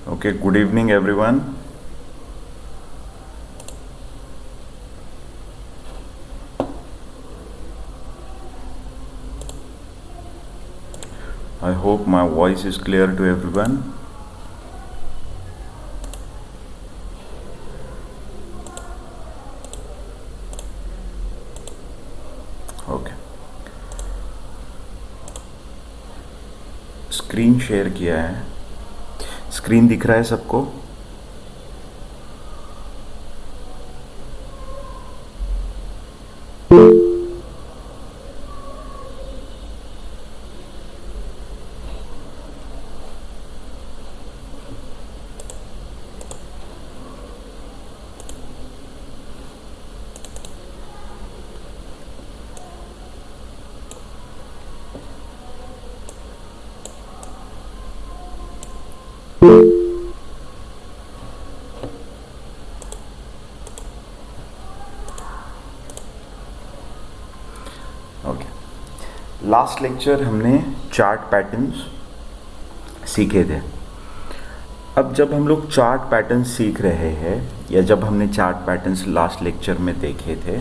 Okay, good evening everyone. I hope my voice is clear to everyone. Okay. Screen share किया है. Screen दिख रहा है सबको? ओके. लास्ट लेक्चर हमने चार्ट पैटर्न्स सीखे थे. अब जब हम लोग चार्ट पैटर्न सीख रहे हैं या जब हमने चार्ट पैटर्न्स लास्ट लेक्चर में देखे थे,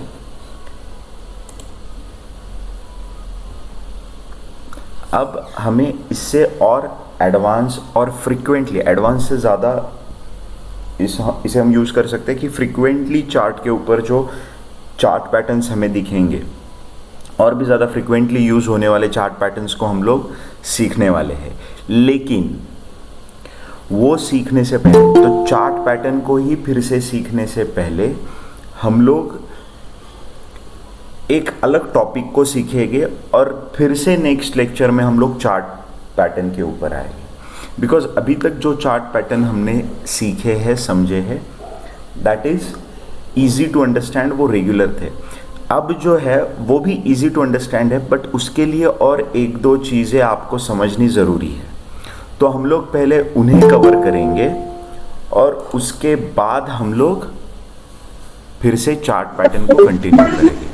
अब हमें इससे और एडवांस और फ्रीक्वेंटली, एडवांस से ज़्यादा इसे हम यूज़ कर सकते हैं कि फ्रीक्वेंटली चार्ट के ऊपर जो चार्ट पैटर्न्स हमें दिखेंगे, और भी ज़्यादा फ्रीक्वेंटली यूज़ होने वाले चार्ट पैटर्न्स को हम लोग सीखने वाले हैं. लेकिन वो सीखने से पहले, तो चार्ट पैटर्न को ही फिर से सीखने से पहले हम लोग एक अलग टॉपिक को सीखेंगे और फिर से नेक्स्ट लेक्चर में हम लोग चार्ट पैटर्न के ऊपर आएंगे. बिकॉज अभी तक जो चार्ट पैटर्न हमने सीखे हैं, समझे हैं, that is easy to understand, वो रेगुलर थे. अब जो है वो भी इजी टू अंडरस्टैंड है, बट उसके लिए और एक दो चीज़ें आपको समझनी ज़रूरी है. तो हम लोग पहले उन्हें कवर करेंगे और उसके बाद हम लोग फिर से चार्ट पैटर्न को कंटिन्यू करेंगे.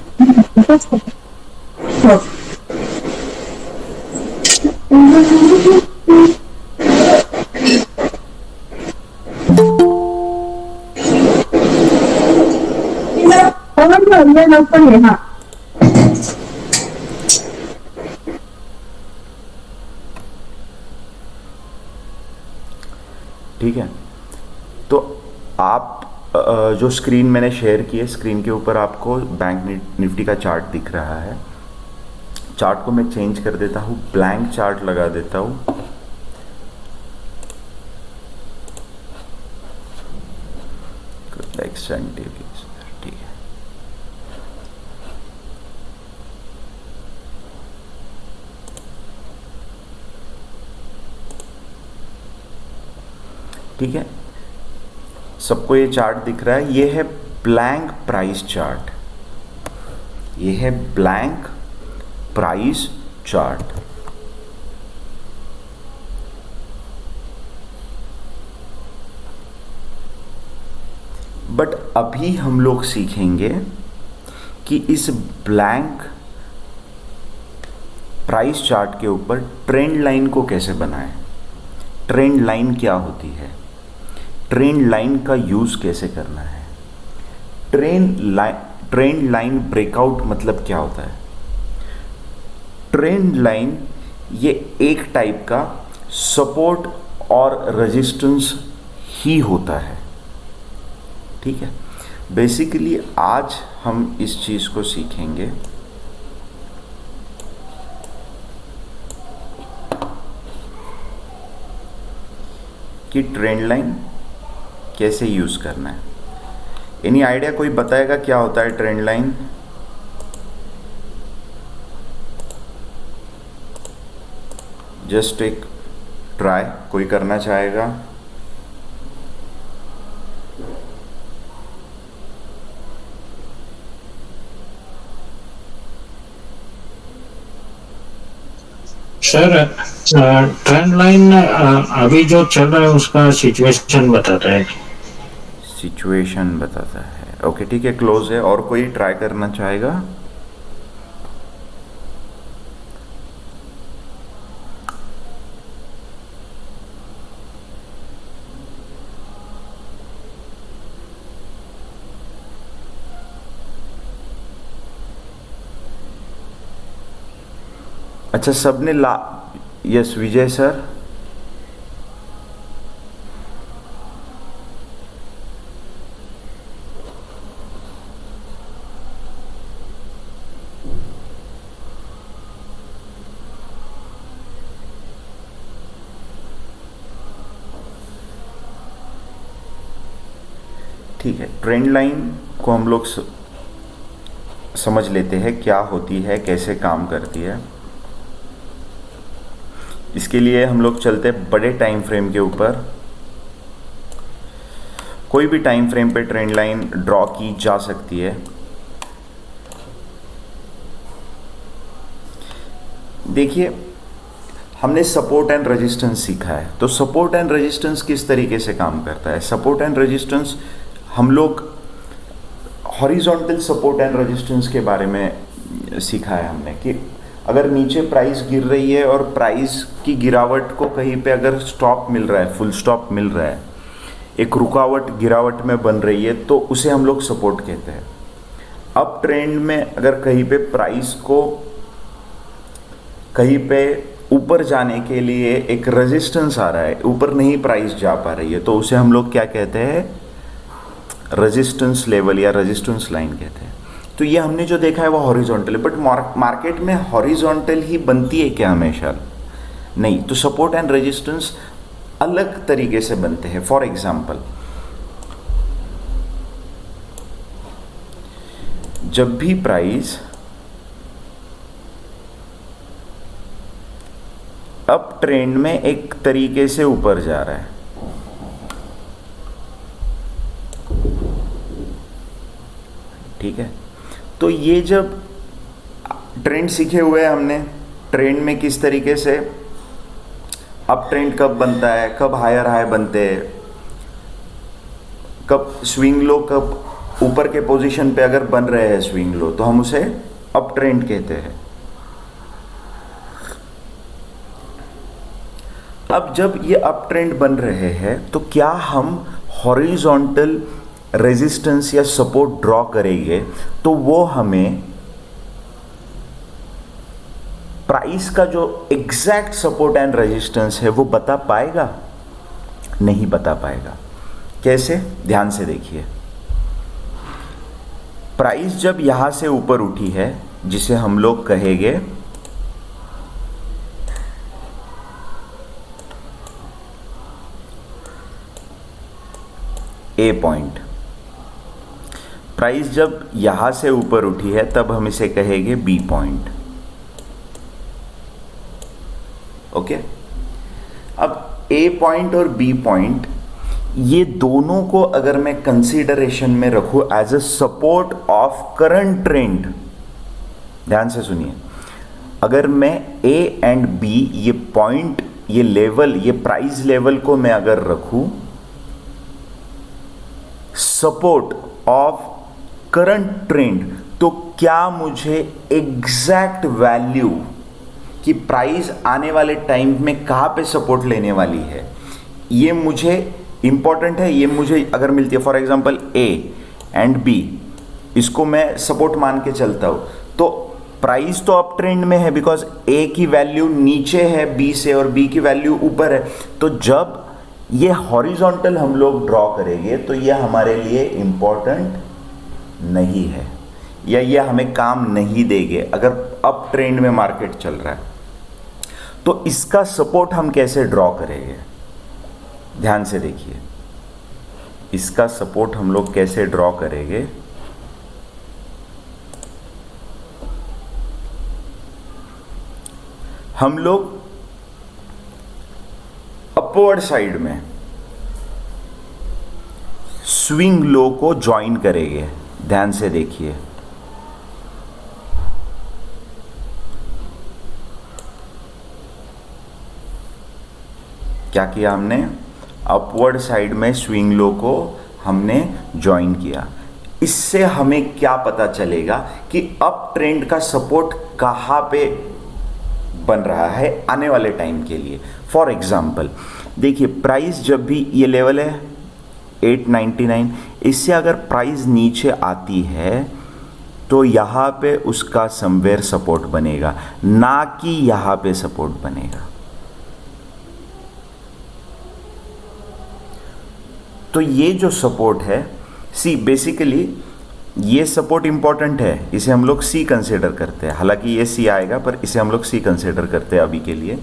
ठीक है. तो आप जो स्क्रीन मैंने शेयर की है, स्क्रीन के ऊपर आपको बैंक निफ्टी का चार्ट दिख रहा है. चार्ट को मैं चेंज कर देता हूँ, ब्लैंक चार्ट लगा देता हूँ. ठीक है. ठीक है, सबको ये चार्ट दिख रहा है. ये है ब्लैंक प्राइस चार्ट. ये है ब्लैंक प्राइस चार्ट. बट अभी हम लोग सीखेंगे कि इस ब्लैंक प्राइस चार्ट के ऊपर ट्रेंड लाइन को कैसे बनाएं. ट्रेंड लाइन क्या होती है, ट्रेंड लाइन का यूज़ कैसे करना है, ट्रेंड लाइन ब्रेकआउट मतलब क्या होता है. ट्रेंड लाइन ये एक टाइप का सपोर्ट और रेजिस्टेंस ही होता है. ठीक है. बेसिकली आज हम इस चीज़ को सीखेंगे कि ट्रेंड लाइन कैसे यूज़ करना है. एनी आइडिया, कोई बताएगा क्या होता है ट्रेंड लाइन? जस्ट एक ट्राई, कोई करना चाहेगा? सर, ट्रेंड लाइन अभी जो चल रहा है उसका सिचुएशन बताता है. सिचुएशन बताता है. ओके, ठीक है, क्लोज है. और कोई ट्राई करना चाहेगा? अच्छा, सबने ला, यस विजय सर। ठीक है, ट्रेंड लाइन को हम लोग समझ लेते हैं क्या होती है, कैसे काम करती है। इसके लिए हम लोग चलते हैं बड़े टाइम फ्रेम के ऊपर। कोई भी टाइम फ्रेम पे ट्रेंड लाइन ड्रॉ की जा सकती है। देखिए, हमने सपोर्ट एंड रेजिस्टेंस सीखा है, तो सपोर्ट एंड रेजिस्टेंस किस तरीके से काम करता है। सपोर्ट एंड रेजिस्टेंस हम लोग हॉरिजॉन्टल सपोर्ट एंड रेजिस्टेंस के बारे में सीखा है हमने, कि अगर नीचे प्राइस गिर रही है और प्राइस की गिरावट को कहीं पे अगर स्टॉप मिल रहा है, फुल स्टॉप मिल रहा है, एक रुकावट गिरावट में बन रही है, तो उसे हम लोग सपोर्ट कहते हैं। अप ट्रेंड में अगर कहीं पे प्राइस को कहीं पे ऊपर जाने के लिए एक रेजिस्टेंस आ रहा है, ऊपर नहीं प्राइस जा पा रही है, तो उसे हम लोग क्या कहते हैं, रेजिस्टेंस लेवल या रेजिस्टेंस लाइन कहते हैं। तो ये हमने जो देखा है वो हॉरिजॉन्टल है, बट मार्केट में हॉरिजॉन्टल ही बनती है क्या हमेशा? नहीं, तो सपोर्ट एंड रेजिस्टेंस अलग तरीके से बनते हैं। फॉर एग्जाम्पल, जब भी प्राइस अप ट्रेंड में एक तरीके से ऊपर जा रहा है, ठीक है, तो ये जब ट्रेंड सीखे हुए हैं हमने, ट्रेंड में किस तरीके से अप ट्रेंड कब बनता है, कब हायर हाई बनते हैं, कब स्विंग लो, कब ऊपर के पोजीशन पे अगर बन रहे हैं स्विंग लो, तो हम उसे अप ट्रेंड कहते हैं। अब जब ये अप ट्रेंड बन रहे हैं, तो क्या हम हॉरिजॉन्टल रेजिस्टेंस या सपोर्ट ड्रॉ करेंगे, तो वो हमें प्राइस का जो एग्जैक्ट सपोर्ट एंड रेजिस्टेंस है वो बता पाएगा? नहीं बता पाएगा। कैसे? ध्यान से देखिए, प्राइस जब यहां से ऊपर उठी है, जिसे हम लोग कहेंगे ए पॉइंट, प्राइस जब यहां से ऊपर उठी है तब हम इसे कहेंगे बी पॉइंट। ओके, अब ए पॉइंट और बी पॉइंट, ये दोनों को अगर मैं कंसीडरेशन में रखूं as a support of current trend, ध्यान से सुनिए, अगर मैं ए एंड बी, ये पॉइंट, ये लेवल, ये प्राइस लेवल को मैं अगर रखूं सपोर्ट ऑफ करंट ट्रेंड, तो क्या मुझे एग्जैक्ट वैल्यू कि प्राइस आने वाले टाइम में कहां पे सपोर्ट लेने वाली है, ये मुझे इंपॉर्टेंट है। ये मुझे अगर मिलती है, for example A and B, इसको मैं सपोर्ट मान के चलता हूं, तो प्राइस तो अप ट्रेंड में है बिकॉज ए की वैल्यू नीचे है बी से और बी की वैल्यू ऊपर है। तो जब ये हॉरिजॉन्टल हम लोग ड्रॉ करेंगे तो ये हमारे लिए इंपॉर्टेंट नहीं है, या ये हमें काम नहीं देंगे अगर अप ट्रेंड में मार्केट चल रहा है। तो इसका सपोर्ट हम कैसे ड्रॉ करेंगे? ध्यान से देखिए, इसका सपोर्ट हम लोग कैसे ड्रॉ करेंगे? हम लोग अपवर्ड साइड में स्विंग लो को ज्वाइन करेंगे। ध्यान से देखिए, क्या किया हमने? अपवर्ड साइड में स्विंग लो को हमने ज्वाइन किया। इससे हमें क्या पता चलेगा कि अप ट्रेंड का सपोर्ट कहां पे बन रहा है आने वाले टाइम के लिए। फॉर एग्जाम्पल देखिए, प्राइस जब भी, ये लेवल है 899, इससे अगर प्राइस नीचे आती है तो यहाँ पे उसका समवेयर सपोर्ट बनेगा, ना कि यहाँ पे सपोर्ट बनेगा। तो ये जो सपोर्ट है, सी बेसिकली ये सपोर्ट इंपॉर्टेंट है, इसे हम लोग सी कंसिडर करते हैं, हालांकि ये सी आएगा पर इसे हम लोग सी कंसिडर करते हैं अभी के लिए।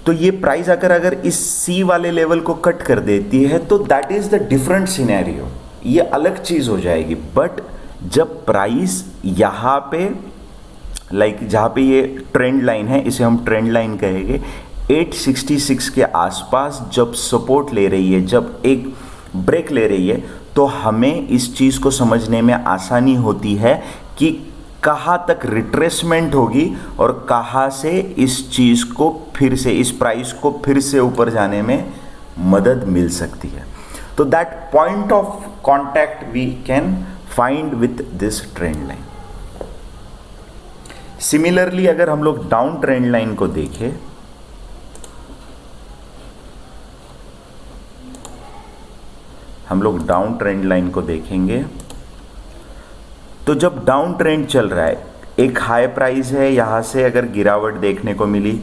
तो ये प्राइस अगर इस सी वाले लेवल को कट कर देती है तो that is the different scenario, ये अलग चीज हो जाएगी। बट जब प्राइस यहाँ पे जहाँ पे ये ट्रेंड लाइन है, इसे हम ट्रेंड लाइन कहेंगे, 866 के आसपास जब सपोर्ट ले रही है, जब एक ब्रेक ले रही है, तो हमें इस चीज़ को समझने में आसानी होती है कि कहाँ तक रिट्रेसमेंट होगी और कहाँ से इस चीज़ को फिर से, इस प्राइस को फिर से ऊपर जाने में मदद मिल सकती है। तो that point of contact we can find with this trend line. Similarly अगर हम लोग डाउन ट्रेंड लाइन को देखें, हम लोग डाउन ट्रेंड लाइन को देखेंगे, तो जब डाउन ट्रेंड चल रहा है, एक हाई प्राइस है, यहाँ से अगर गिरावट देखने को मिली,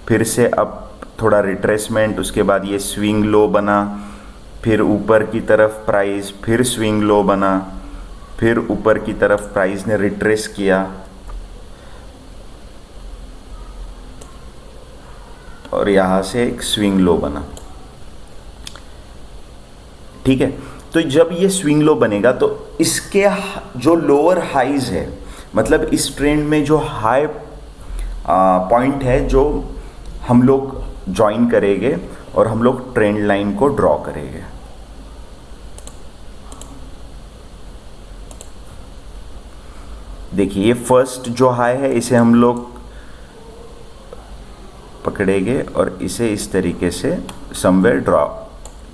फिर से अब थोड़ा रिट्रेसमेंट, उसके बाद ये स्विंग लो बना, फिर ऊपर की तरफ प्राइस फिर स्विंग लो बना, फिर ऊपर की तरफ प्राइस ने रिट्रेस किया और यहाँ से एक स्विंग लो बना। ठीक है, तो जब ये स्विंग लो बनेगा तो इसके जो लोअर हाइज है, मतलब इस ट्रेंड में जो हाई पॉइंट है, जो हम लोग ज्वाइन करेंगे और हम लोग ट्रेंड लाइन को ड्रॉ करेंगे। देखिए ये फर्स्ट जो हाई है, इसे हम लोग पकड़ेंगे और इसे इस तरीके से समवेयर ड्रॉ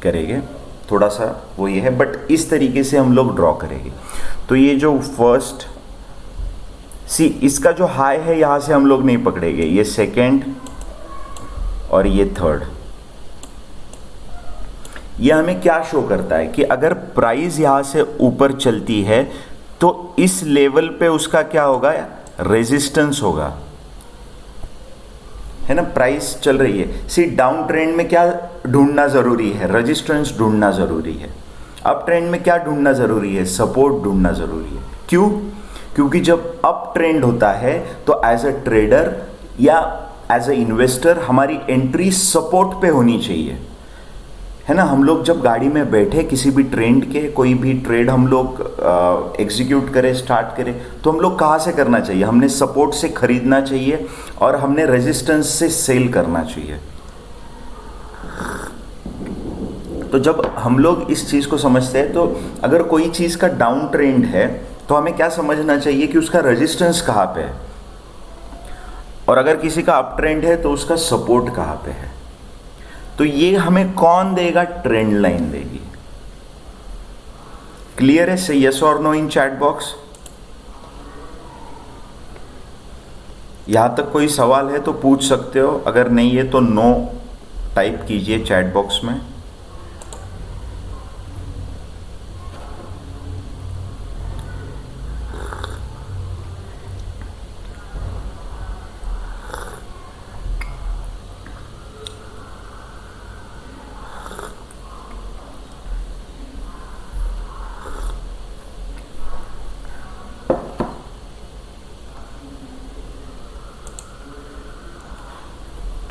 करेंगे। थोड़ा सा वो ये है, बट इस तरीके से हम लोग ड्रॉ करेंगे। तो ये जो फर्स्ट इसका जो हाई है, यहां से हम लोग नहीं पकड़ेंगे, ये सेकेंड और ये थर्ड। ये हमें क्या शो करता है कि अगर प्राइस यहां से ऊपर चलती है तो इस लेवल पे उसका क्या होगा, रेजिस्टेंस होगा, है ना। प्राइस चल रही है, डाउन ट्रेंड में क्या ढूंढना जरूरी है, रेजिस्टेंस ढूंढना जरूरी है। अप ट्रेंड में क्या ढूंढना जरूरी है, सपोर्ट ढूंढना जरूरी है। क्यों? क्योंकि जब अप ट्रेंड होता है तो एज अ ट्रेडर या एज अ इन्वेस्टर हमारी एंट्री सपोर्ट पे होनी चाहिए, है ना। हम लोग जब गाड़ी में बैठे, किसी भी ट्रेंड के कोई भी ट्रेड हम लोग एग्जीक्यूट करें, स्टार्ट करें, तो हम लोग कहाँ से करना चाहिए, हमने सपोर्ट से खरीदना चाहिए और हमने रेजिस्टेंस से सेल करना चाहिए। तो जब हम लोग इस चीज़ को समझते हैं, तो अगर कोई चीज़ का डाउन ट्रेंड है तो हमें क्या समझना चाहिए कि उसका रेजिस्टेंस कहाँ पे है, और अगर किसी का अप ट्रेंड है तो उसका सपोर्ट कहाँ पे है। तो ये हमें कौन देगा, ट्रेंड लाइन देगी। क्लियर है? से यस और नो इन चैट बॉक्स। यहां तक कोई सवाल है तो पूछ सकते हो, अगर नहीं है तो नो टाइप कीजिए चैट बॉक्स में।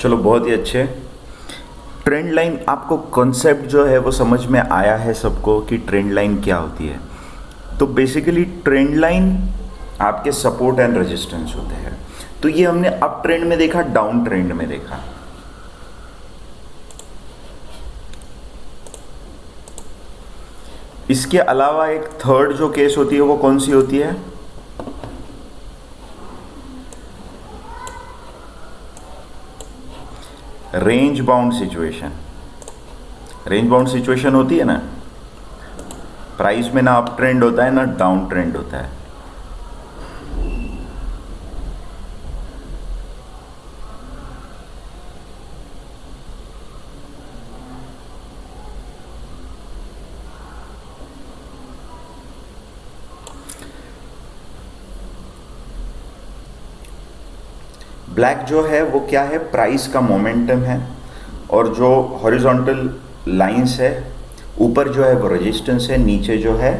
चलो बहुत ही अच्छे। ट्रेंड लाइन, आपको कॉन्सेप्ट जो है वो समझ में आया है सबको कि ट्रेंड लाइन क्या होती है। तो बेसिकली ट्रेंड लाइन आपके सपोर्ट एंड रेजिस्टेंस होते हैं। तो ये हमने अप ट्रेंड में देखा, डाउन ट्रेंड में देखा। इसके अलावा एक थर्ड जो केस होती है वो कौन सी होती है, range bound situation. Range bound situation होती है ना, प्राइस में ना अप ट्रेंड होता है ना डाउन ट्रेंड होता है। ब्लैक जो है वो क्या है, प्राइस का मोमेंटम है, और जो हॉरिजॉन्टल लाइंस है ऊपर जो है वो रेजिस्टेंस है, नीचे जो है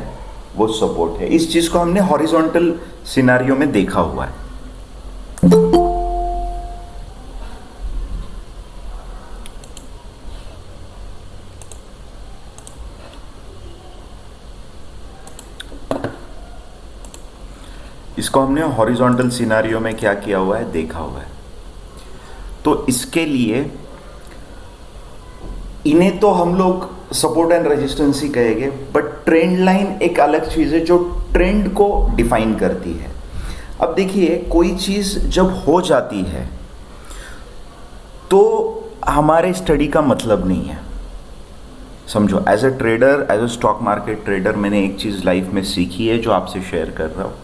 वो सपोर्ट है। इस चीज़ को हमने हॉरिजॉन्टल सिनारियो में देखा हुआ है। इसको हमने हॉरिजॉन्टल सिनारियो में क्या किया हुआ है, देखा हुआ है। तो इसके लिए इन्हें तो हम लोग सपोर्ट एंड रेजिस्टेंस ही कहेंगे, बट ट्रेंड लाइन एक अलग चीज़ है जो ट्रेंड को डिफाइन करती है। अब देखिए, कोई चीज़ जब हो जाती है तो हमारे स्टडी का मतलब नहीं है। समझो, as a trader, as a stock market trader, मैंने एक चीज़ लाइफ में सीखी है जो आपसे शेयर कर रहा हूँ,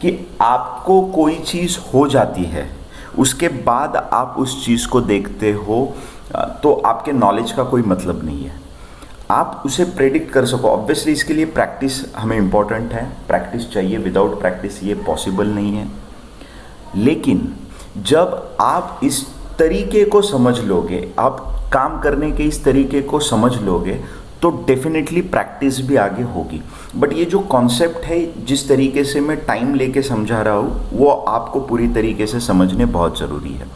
कि आपको कोई चीज़ हो जाती है, उसके बाद आप उस चीज़ को देखते हो, तो आपके नॉलेज का कोई मतलब नहीं है। आप उसे प्रेडिक्ट कर सको, ऑब्वियसली इसके लिए प्रैक्टिस हमें इम्पॉर्टेंट है, प्रैक्टिस चाहिए, विदाउट प्रैक्टिस ये पॉसिबल नहीं है। लेकिन जब आप इस तरीके को समझ लोगे, आप काम करने के इस तरीके को समझ लोगे, तो डेफिनेटली प्रैक्टिस भी आगे होगी। बट ये जो कॉन्सेप्ट है, जिस तरीके से मैं टाइम लेके समझा रहा हूँ, वो आपको पूरी तरीके से समझने बहुत ज़रूरी है।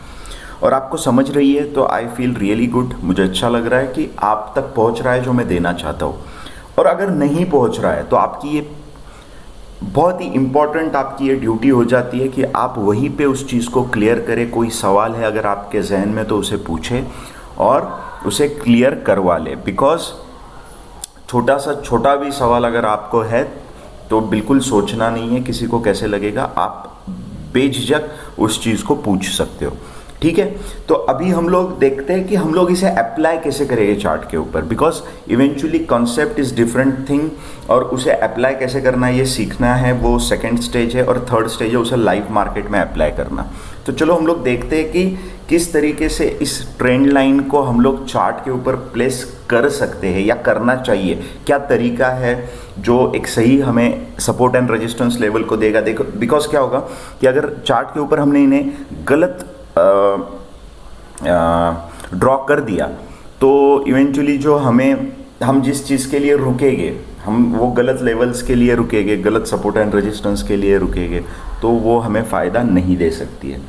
और आपको समझ रही है तो आई फील रियली गुड। मुझे अच्छा लग रहा है कि आप तक पहुँच रहा है जो मैं देना चाहता हूँ। और अगर नहीं पहुँच रहा है तो आपकी ये बहुत ही इम्पॉर्टेंट, आपकी ये ड्यूटी हो जाती है कि आप वहीं पे उस चीज़ को क्लियर करें। कोई सवाल है अगर आपके जहन में तो उसे पूछें और उसे क्लियर करवा लें। बिकॉज छोटा भी सवाल अगर आपको है तो बिल्कुल सोचना नहीं है किसी को कैसे लगेगा, आप बेझिझक उस चीज़ को पूछ सकते हो। ठीक है, तो अभी हम लोग देखते हैं कि हम लोग इसे अप्लाई कैसे करेंगे चार्ट के ऊपर, because eventually concept is different thing, और उसे अप्लाई कैसे करना है ये सीखना है, वो सेकंड स्टेज है। और थर्ड स्टेज है उसे लाइव मार्केट में अप्लाई करना। तो चलो हम लोग देखते हैं कि किस तरीके से इस ट्रेंड लाइन को हम लोग चार्ट के ऊपर प्लेस कर सकते हैं या करना चाहिए। क्या तरीका है जो एक सही हमें सपोर्ट एंड रेजिस्टेंस लेवल को देगा। देखो, बिकॉज क्या होगा कि अगर चार्ट के ऊपर हमने इन्हें गलत ड्रॉ कर दिया तो इवेंचुअली जो हम जिस चीज़ के लिए रुकेंगे, हम वो गलत लेवल्स के लिए रुकेंगे, गलत सपोर्ट एंड रेजिस्टेंस के लिए रुकेंगे, तो वो हमें फ़ायदा नहीं दे सकती है।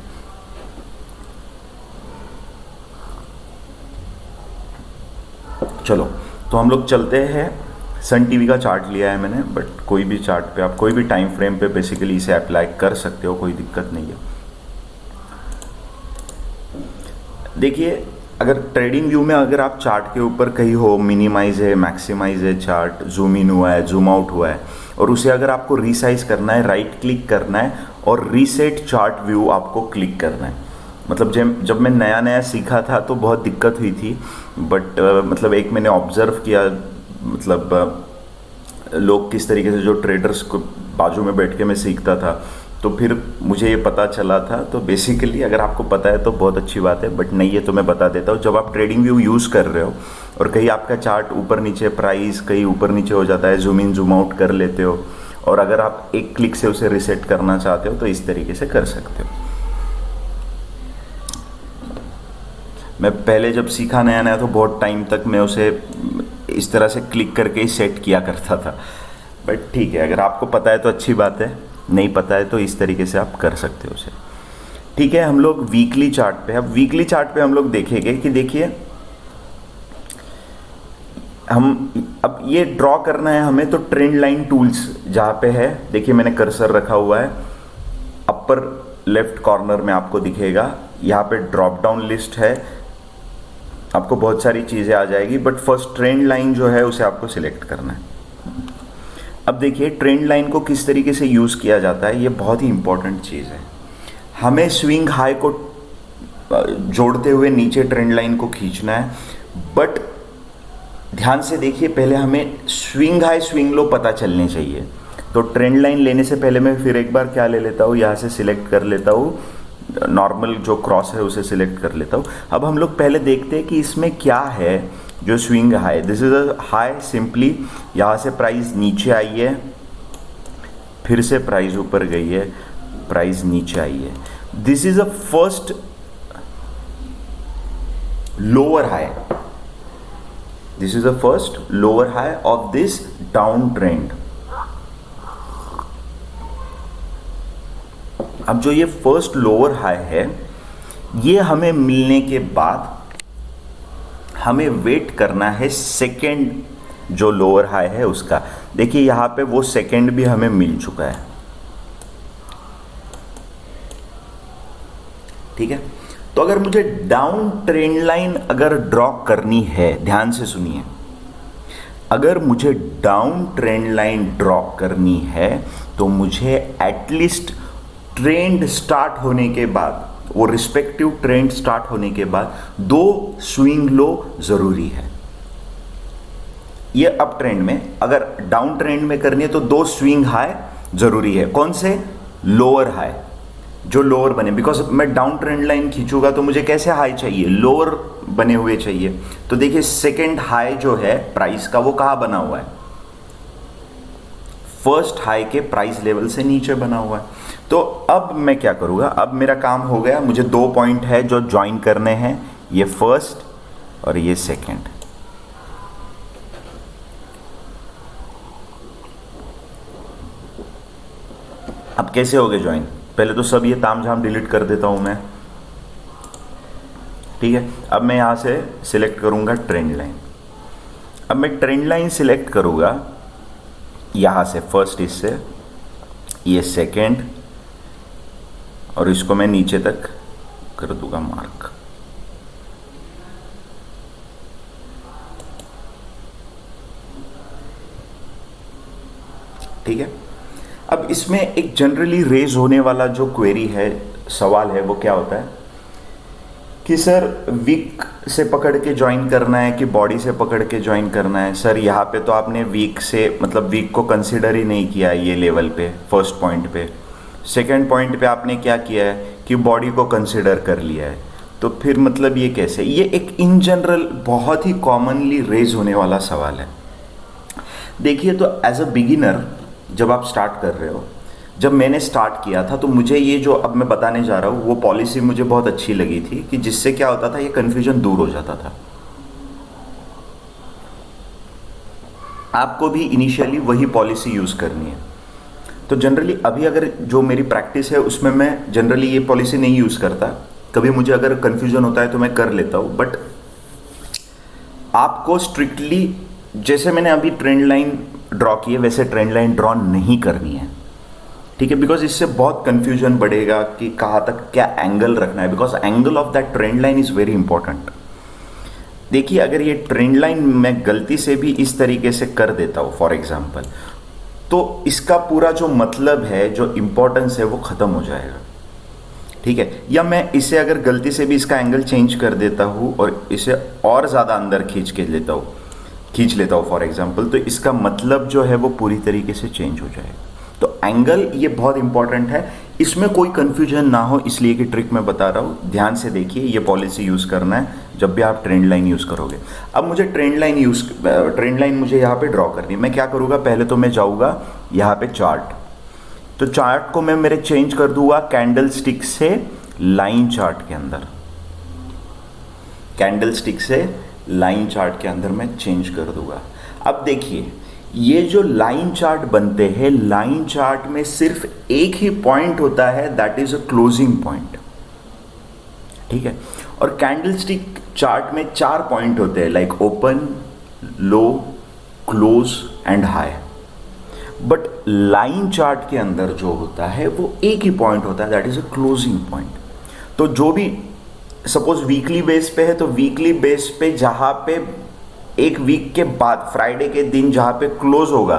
चलो, तो हम लोग चलते हैं। सन टीवी का चार्ट लिया है मैंने, बट कोई भी चार्ट पे आप कोई भी टाइम फ्रेम पे बेसिकली इसे अप्लाई कर सकते हो, कोई दिक्कत नहीं है। देखिए, अगर ट्रेडिंग व्यू में अगर आप चार्ट के ऊपर कहीं हो, मिनिमाइज है, मैक्सिमाइज है, चार्ट जूम इन हुआ है, जूम आउट हुआ है, और उसे अगर आपको रीसाइज करना है, राइट क्लिक करना है और रीसेट चार्ट व्यू आपको क्लिक करना है। मतलब जब मैं नया नया सीखा था तो बहुत दिक्कत हुई थी, बट मतलब एक मैंने ऑब्जर्व किया, मतलब लोग किस तरीके से, जो ट्रेडर्स को बाजू में बैठ के मैं सीखता था, तो फिर मुझे ये पता चला था। तो बेसिकली अगर आपको पता है तो बहुत अच्छी बात है, बट नहीं है तो मैं बता देता हूँ। जब आप ट्रेडिंग व्यू यूज़ कर रहे हो और कहीं आपका चार्ट ऊपर नीचे, प्राइस कहीं ऊपर नीचे हो जाता है, जूम इन जूम आउट कर लेते हो, और अगर आप एक क्लिक से उसे रिसेट करना चाहते हो तो इस तरीके से कर सकते हो। मैं पहले जब सीखा नया नया तो बहुत टाइम तक मैं उसे इस तरह से क्लिक करके ही सेट किया करता था, बट ठीक है, अगर आपको पता है तो अच्छी बात है, नहीं पता है तो इस तरीके से आप कर सकते हो उसे। ठीक है, हम लोग वीकली चार्ट पे, अब वीकली चार्ट पे हम लोग देखेंगे कि देखिए, हम अब ये ड्रॉ करना है हमें, तो ट्रेंड लाइन टूल्स जहाँ पे है, देखिए मैंने कर्सर रखा हुआ है, अपर लेफ्ट कॉर्नर में आपको दिखेगा, यहाँ पे ड्रॉप डाउन लिस्ट है, आपको बहुत सारी चीज़ें आ जाएगी, बट फर्स्ट ट्रेंड लाइन जो है उसे आपको सिलेक्ट करना है। अब देखिए, ट्रेंड लाइन को किस तरीके से यूज़ किया जाता है, ये बहुत ही इंपॉर्टेंट चीज़ है। हमें स्विंग हाई को जोड़ते हुए नीचे ट्रेंड लाइन को खींचना है, बट ध्यान से देखिए, पहले हमें स्विंग हाई स्विंग लो पता चलने चाहिए। तो ट्रेंड लाइन लेने से पहले मैं फिर एक बार क्या ले लेता हूँ, यहाँ से सिलेक्ट कर लेता हूँ, नॉर्मल जो क्रॉस है उसे सिलेक्ट कर लेता हूँ। अब हम लोग पहले देखते हैं कि इसमें क्या है जो swing high, this is a high, simply यहाँ से प्राइस नीचे आई है, फिर से प्राइस ऊपर गई है, प्राइस नीचे आई है, this is a first lower high, this is a first lower high of this down trend. अब जो ये फर्स्ट लोअर हाई है, ये हमें मिलने के बाद हमें वेट करना है सेकेंड जो लोअर हाई है उसका। देखिए यहां पे वो सेकेंड भी हमें मिल चुका है, ठीक है। तो अगर मुझे डाउन ट्रेंड लाइन अगर ड्रॉ करनी है, ध्यान से सुनिए, अगर मुझे डाउन ट्रेंड लाइन ड्रॉ करनी है तो मुझे एटलीस्ट ट्रेंड स्टार्ट होने के बाद, वो रिस्पेक्टिव ट्रेंड स्टार्ट होने के बाद 2 स्विंग लो जरूरी है। ये अप ट्रेंड में, अगर डाउन ट्रेंड में करनी है तो 2 स्विंग हाई जरूरी है। कौन से? लोअर हाई, जो लोअर बने, बिकॉज मैं डाउन ट्रेंड लाइन खींचूंगा तो मुझे कैसे हाई चाहिए? लोअर बने हुए चाहिए। तो देखिए सेकेंड हाई जो है प्राइस का, वो कहां बना हुआ है? फर्स्ट हाई के प्राइस लेवल से नीचे बना हुआ है। तो अब मैं क्या करूंगा? अब मेरा काम हो गया, मुझे 2 पॉइंट है जो ज्वाइन करने हैं, ये फर्स्ट और ये सेकेंड। अब कैसे हो गए ज्वाइन? पहले तो सब ये तामझाम डिलीट कर देता हूं मैं, ठीक है। अब मैं यहां से सिलेक्ट करूंगा ट्रेंड लाइन। अब मैं ट्रेंड लाइन सिलेक्ट करूंगा यहां से, फर्स्ट इससे, ये सेकेंड, और इसको मैं नीचे तक कर दूंगा मार्क। ठीक है। अब इसमें एक जनरली रेज होने वाला जो क्वेरी है, सवाल है, वो क्या होता है कि सर वीक से पकड़ के ज्वाइन करना है कि बॉडी से पकड़ के ज्वाइन करना है? सर यहाँ पे तो आपने वीक से, मतलब वीक को कंसिडर ही नहीं किया है ये लेवल पे, फर्स्ट पॉइंट पे। सेकंड पॉइंट पे आपने क्या किया है कि बॉडी को कंसिडर कर लिया है। तो फिर मतलब ये कैसे? ये एक इन जनरल बहुत ही कॉमनली रेज होने वाला सवाल है। देखिए, तो एज अ बिगिनर जब आप स्टार्ट कर रहे हो, जब मैंने स्टार्ट किया था तो मुझे ये जो अब मैं बताने जा रहा हूँ वो पॉलिसी मुझे बहुत अच्छी लगी थी कि जिससे क्या होता था, ये कन्फ्यूजन दूर हो जाता था। आपको भी इनिशियली वही पॉलिसी यूज करनी है। तो जनरली अभी अगर जो मेरी प्रैक्टिस है उसमें मैं जनरली ये पॉलिसी नहीं यूज करता। कभी मुझे अगर कन्फ्यूजन होता है तो मैं कर लेता हूँ, बट आपको स्ट्रिक्टली जैसे मैंने अभी ट्रेंड लाइन ड्रॉ की है वैसे ट्रेंड लाइन ड्रॉ नहीं करनी है, ठीक है। बिकॉज इससे बहुत कंफ्यूजन बढ़ेगा कि कहाँ तक क्या एंगल रखना है, because angle of that trend line is very important. देखिए, अगर ये ट्रेंड लाइन मैं गलती से भी इस तरीके से कर देता हूँ फॉर एग्जाम्पल, तो इसका पूरा जो मतलब है, जो इंपॉर्टेंस है, वो खत्म हो जाएगा, ठीक है। या मैं इसे अगर गलती से भी इसका एंगल चेंज कर देता हूँ और इसे और ज़्यादा अंदर खींच लेता हूँ फॉर एग्जाम्पल, तो इसका मतलब जो है वो पूरी तरीके से चेंज हो जाएगा। तो एंगल ये बहुत इंपॉर्टेंट है, इसमें कोई कंफ्यूजन ना हो इसलिए कि ट्रिक मैं बता रहा हूँ। ध्यान से देखिए, ये पॉलिसी यूज़ करना है जब भी आप ट्रेंड लाइन यूज़ करोगे। अब मुझे ट्रेंड लाइन मुझे यहाँ पे ड्रॉ करनी है। मैं क्या करूँगा, पहले तो मैं जाऊँगा यहाँ पे चार्ट, तो चार्ट को मैं मेरे चेंज कर दूंगा कैंडल स्टिक से लाइन चार्ट के अंदर। कैंडल स्टिक से लाइन चार्ट के अंदर मैं चेंज कर दूंगा। अब देखिए, ये जो लाइन चार्ट बनते हैं, लाइन चार्ट में सिर्फ एक ही पॉइंट होता है, that is a closing point, ठीक है। और कैंडलस्टिक चार्ट में 4 पॉइंट होते हैं, like open, low, close and high. But line chart के अंदर जो होता है वो एक ही पॉइंट होता है, that is a closing point. तो जो भी सपोज वीकली बेस पे है, तो वीकली बेस पे जहां पे एक वीक के बाद फ्राइडे के दिन जहां पे क्लोज होगा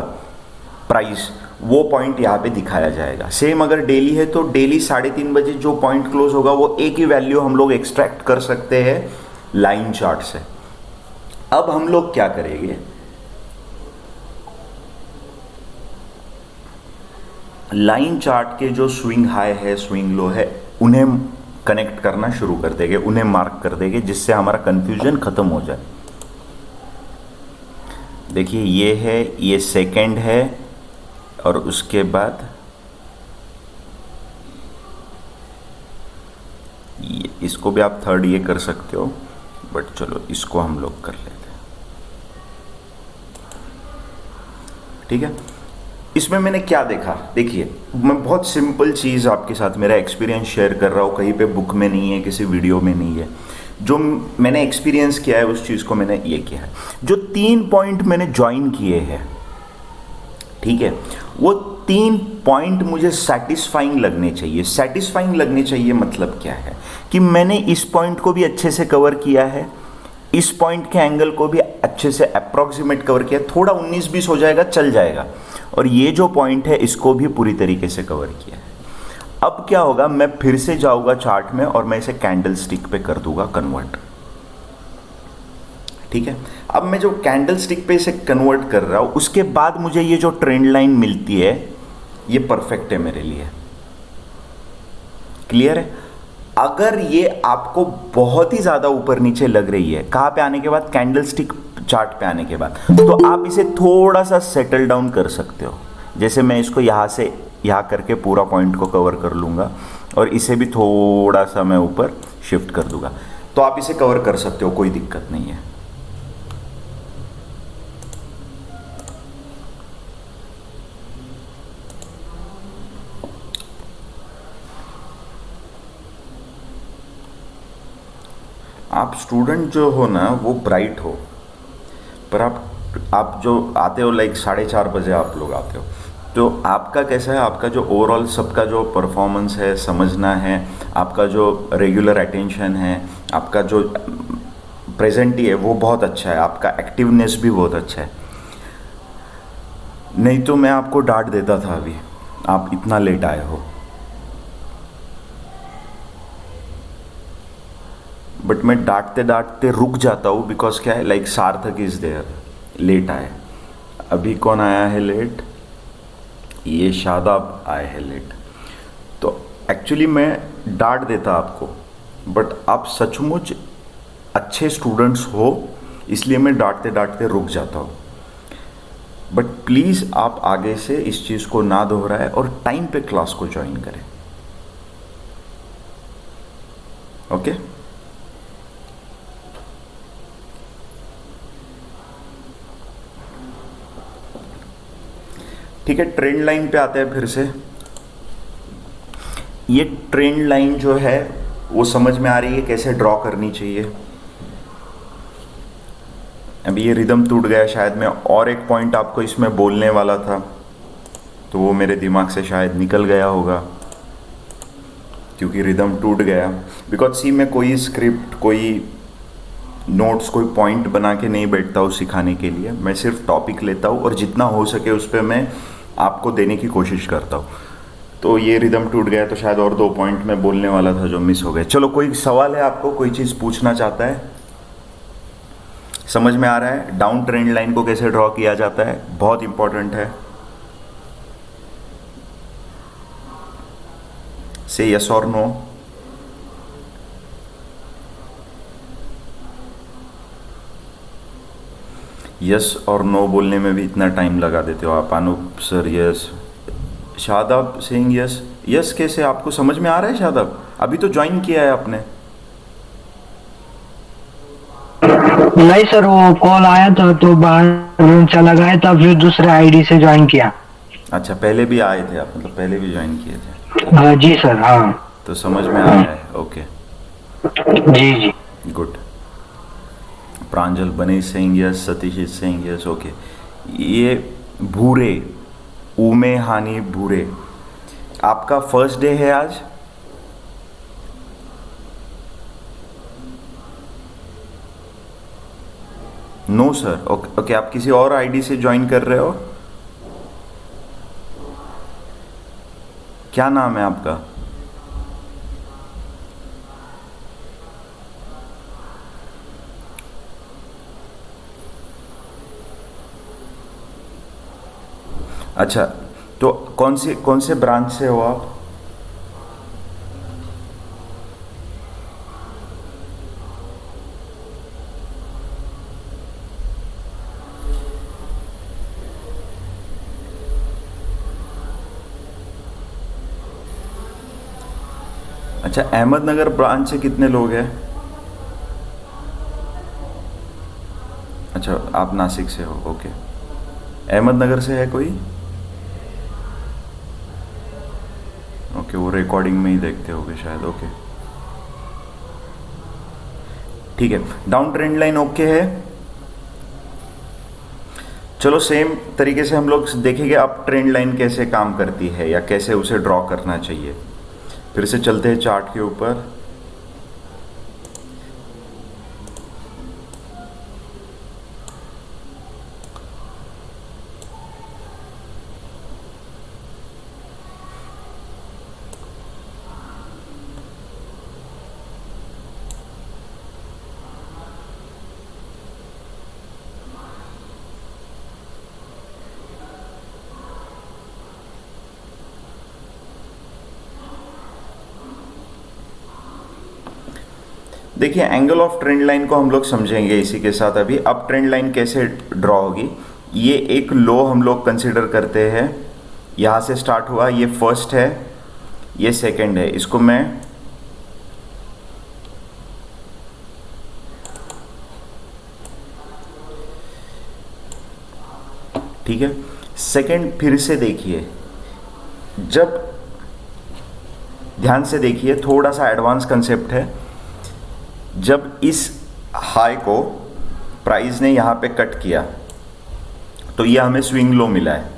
प्राइस, वो पॉइंट यहाँ पे दिखाया जाएगा। सेम अगर डेली है तो डेली 3:30 बजे जो पॉइंट क्लोज होगा वो एक ही वैल्यू हम लोग एक्सट्रैक्ट कर सकते हैं लाइन चार्ट से। अब हम लोग क्या करेंगे, लाइन चार्ट के जो स्विंग हाई है, स्विंग लो है, उन्हें कनेक्ट करना शुरू कर देंगे, उन्हें मार्क कर देंगे, जिससे हमारा कंफ्यूजन खत्म हो जाए। देखिए, ये है, ये सेकंड है, और उसके बाद इसको भी आप थर्ड ये कर सकते हो, बट चलो इसको हम लोग कर लेते हैं, ठीक है। इसमें मैंने क्या देखा, देखिए मैं बहुत सिंपल चीज़ आपके साथ मेरा एक्सपीरियंस शेयर कर रहा हूँ, कहीं पे बुक में नहीं है, किसी वीडियो में नहीं है, जो मैंने एक्सपीरियंस किया है उस चीज़ को मैंने ये किया है। जो 3 पॉइंट मैंने ज्वाइन किए हैं, ठीक है, वो 3 पॉइंट मुझे सेटिस्फाइंग लगने चाहिए। सेटिस्फाइंग लगने चाहिए मतलब क्या है कि मैंने इस पॉइंट को भी अच्छे से कवर किया है, इस पॉइंट के एंगल को भी अच्छे से अप्रॉक्सीमेट कवर किया, थोड़ा 19-20 हो जाएगा चल जाएगा, और ये जो पॉइंट है इसको भी पूरी तरीके से कवर किया है। अब क्या होगा, मैं फिर से जाऊंगा चार्ट में और मैं इसे कैंडल स्टिक पे कर दूंगा कन्वर्ट, ठीक है। अब मैं जो कैंडल स्टिक पे इसे कन्वर्ट कर रहा हूं, उसके बाद मुझे ये जो ट्रेंड लाइन मिलती है ये परफेक्ट है मेरे लिए, क्लियर है। अगर ये आपको बहुत ही ज्यादा ऊपर नीचे लग रही है, कहां पे आने के बाद, कैंडल स्टिक चार्ट पे आने के बाद, तो आप इसे थोड़ा सा सेटल डाउन कर सकते हो। जैसे मैं इसको यहां से यहां करके पूरा पॉइंट को कवर कर लूंगा और इसे भी थोड़ा सा मैं ऊपर शिफ्ट कर दूंगा, तो आप इसे कवर कर सकते हो, कोई दिक्कत नहीं है। आप स्टूडेंट जो हो ना वो ब्राइट हो, पर आप जो आते हो लाइक 4:30 बजे आप लोग आते हो, तो आपका कैसा है, आपका जो ओवरऑल सबका जो परफॉर्मेंस है समझना है, आपका जो रेगुलर अटेंशन है, आपका जो प्रेजेंटी है वो बहुत अच्छा है, आपका एक्टिवनेस भी बहुत अच्छा है। नहीं तो मैं आपको डांट देता था अभी, आप इतना लेट आए हो, बट मैं डांटते डांटते रुक जाता हूँ, बिकॉज क्या है, लाइक सार्थक इज देयर, लेट आए। अभी कौन आया है लेट, ये शादाब आए हैं लेट। तो एक्चुअली मैं डांट देता आपको, बट आप सचमुच अच्छे स्टूडेंट्स हो, इसलिए मैं डांटते डांटते रुक जाता हूँ। बट प्लीज़ आप आगे से इस चीज़ को ना दोहराएं और टाइम पे क्लास को ज्वाइन करें, ओके। ठीक है, ट्रेंड लाइन पे आते हैं फिर से। ये ट्रेंड लाइन जो है वो समझ में आ रही है कैसे ड्रॉ करनी चाहिए। अभी ये रिदम टूट गया, शायद मैं और एक पॉइंट आपको इसमें बोलने वाला था, तो वो मेरे दिमाग से शायद निकल गया होगा क्योंकि रिदम टूट गया। बिकॉज सी मैं कोई स्क्रिप्ट, कोई नोट्स, कोई पॉइंट बना के नहीं बैठता हूँ सिखाने के लिए, मैं सिर्फ टॉपिक लेता हूँ और जितना हो सके उस पर मैं आपको देने की कोशिश करता हूँ। तो ये रिदम टूट गया, तो शायद और 2 पॉइंट मैं बोलने वाला था जो मिस हो गए। चलो, कोई सवाल है आपको, कोई चीज़ पूछना चाहता है? समझ में आ रहा है डाउन ट्रेंड लाइन को कैसे ड्रॉ किया जाता है? बहुत इंपॉर्टेंट है। से यस और नो। यस और नो बोलने में भी इतना टाइम लगा देते हो आप। Anoop sir yes, Shadab Singh yes. Yes कैसे, आपको समझ में आ रहा है शादाब? अभी तो ज्वाइन किया है आपने। नहीं सर, वो कॉल आया था तो बाहर रूम चला गया था, फिर दूसरे आईडी से ज्वाइन किया। अच्छा, पहले भी आए थे आप, मतलब पहले भी ज्वाइन किए थे? हाँ जी सर, हाँ। तो समझ में आ रहा है, ओके जी जी, गुड। प्रांजल बने Singh yes, Satish Singh yes, okay. ये भूरे, उमे हानि भूरे, आपका फर्स्ट डे है आज? No sir, okay. आप किसी और आईडी से ज्वाइन कर रहे हो? क्या नाम है आपका? अच्छा, तो कौन से ब्रांच से हो आप? अच्छा, अहमदनगर ब्रांच से कितने लोग हैं? अच्छा, आप नासिक से हो, ओके। अहमदनगर से है कोई? ओके, वो रिकॉर्डिंग में ही देखते होगे शायद, ओके ठीक है। डाउन ट्रेंड लाइन ओके है। चलो सेम तरीके से हम लोग देखेंगे अप ट्रेंड लाइन कैसे काम करती है या कैसे उसे ड्रॉ करना चाहिए। फिर से चलते हैं चार्ट के ऊपर। देखिए, एंगल ऑफ ट्रेंड लाइन को हम लोग समझेंगे इसी के साथ। अभी अप ट्रेंड लाइन कैसे ड्रॉ होगी, ये एक लो हम लोग कंसिडर करते हैं। यहाँ से स्टार्ट हुआ, ये फर्स्ट है, ये सेकंड है। इसको मैं ठीक है, सेकंड फिर से देखिए, जब ध्यान से देखिए, थोड़ा सा एडवांस कंसेप्ट है। जब इस हाई को प्राइस ने यहाँ पे कट किया तो ये हमें स्विंग लो मिला है।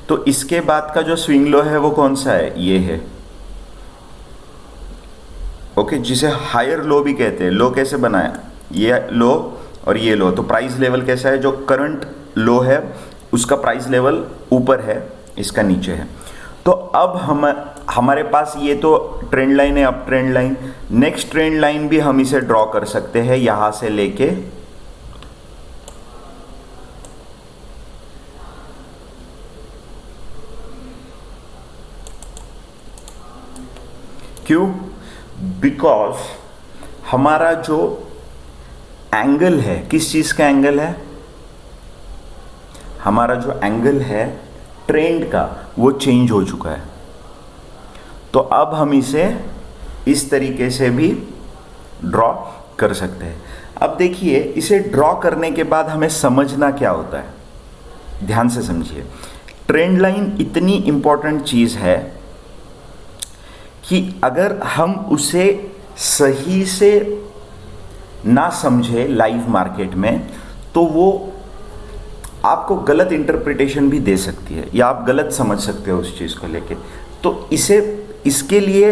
तो इसके बाद का जो स्विंग लो है वो कौन सा है? ये है, ओके, जिसे हायर लो भी कहते हैं। लो कैसे बनाया? ये लो और ये लो, तो प्राइस लेवल कैसा है? जो करंट लो है उसका प्राइस लेवल ऊपर है, इसका नीचे है। तो अब हमारे पास ये तो ट्रेंड लाइन है, up trend line. Next trend line भी हम इसे ड्रॉ कर सकते हैं, यहां से लेके क्यों? बिकॉज हमारा जो एंगल है, किस चीज का एंगल है? हमारा जो एंगल है ट्रेंड का, वो चेंज हो चुका है। तो अब हम इसे इस तरीके से भी ड्रॉ कर सकते हैं। अब देखिए, इसे ड्रॉ करने के बाद हमें समझना क्या होता है, ध्यान से समझिए। ट्रेंड लाइन इतनी इंपॉर्टेंट चीज है कि अगर हम उसे सही से ना समझे लाइव मार्केट में, तो वो आपको गलत इंटरप्रिटेशन भी दे सकती है या आप गलत समझ सकते हो उस चीज़ को लेके। तो इसके लिए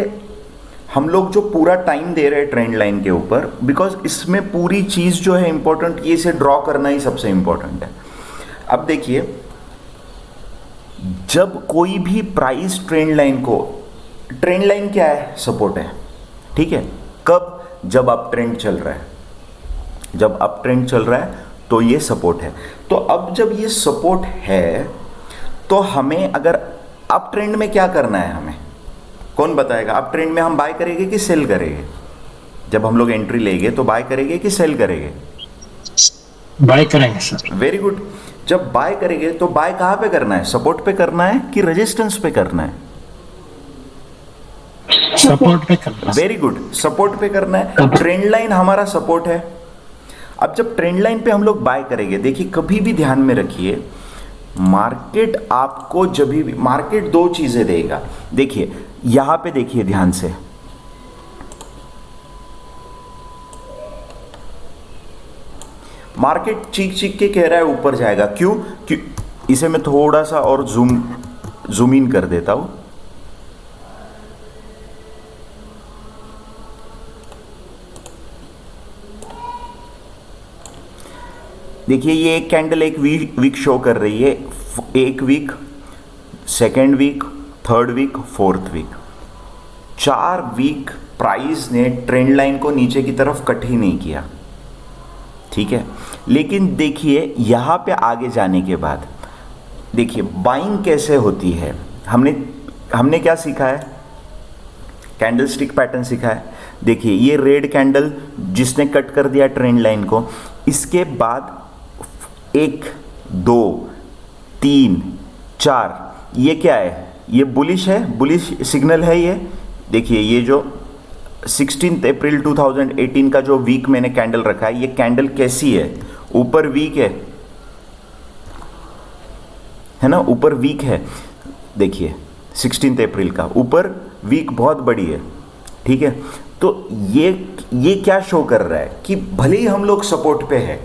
हम लोग जो पूरा टाइम दे रहे हैं ट्रेंड लाइन के ऊपर, बिकॉज इसमें पूरी चीज़ जो है इंपॉर्टेंट, ये इसे ड्रॉ करना ही सबसे इंपॉर्टेंट है। अब देखिए, जब कोई भी प्राइस ट्रेंड लाइन क्या है? सपोर्ट है, ठीक है। कब? जब अप ट्रेंड चल रहा है। जब अप ट्रेंड चल रहा है तो ये सपोर्ट है। तो अब जब ये सपोर्ट है तो हमें अगर अप ट्रेंड में क्या करना है, हमें कौन बताएगा? अप ट्रेंड में हम बाय करेंगे कि सेल करेंगे? जब हम लोग एंट्री लेंगे तो बाय करेंगे कि सेल करेंगे? बाय करेंगे सर। Very good. जब बाय करेंगे तो बाय कहां पे करना है? सपोर्ट पे करना है कि रेजिस्टेंस पे करना है? सपोर्ट पे करना है। वेरी गुड, सपोर्ट पे करना है। ट्रेंड लाइन हमारा सपोर्ट है। अब जब ट्रेंड लाइन पे हम लोग बाय करेंगे, देखिए कभी भी ध्यान में रखिए, मार्केट आपको जब भी, मार्केट दो चीजें देगा। देखिए यहां पे देखिए ध्यान से, मार्केट चीख चीख के कह रहा है ऊपर जाएगा। क्यों? इसे मैं थोड़ा सा और जूम इन कर देता हूं। देखिए ये एक कैंडल एक वीक शो कर रही है, एक week, second week, third week, fourth week. 4 week price ने ट्रेंड लाइन को नीचे की तरफ कट ही नहीं किया, ठीक है। लेकिन देखिए यहां पे आगे जाने के बाद देखिए बाइंग कैसे होती है। हमने क्या सीखा है? कैंडल स्टिक पैटर्न सीखा है। देखिए ये रेड कैंडल जिसने कट कर दिया ट्रेंड लाइन को, इसके बाद 1 2 3 4, ये क्या है? ये बुलिश है, बुलिश सिग्नल है ये। देखिए ये जो 16 अप्रैल 2018 का जो वीक मैंने कैंडल रखा है, ये कैंडल कैसी है? ऊपर वीक है ना, ऊपर वीक है। देखिए 16 अप्रैल का ऊपर वीक बहुत बड़ी है, ठीक है। तो ये क्या शो कर रहा है कि भले ही हम लोग सपोर्ट पे है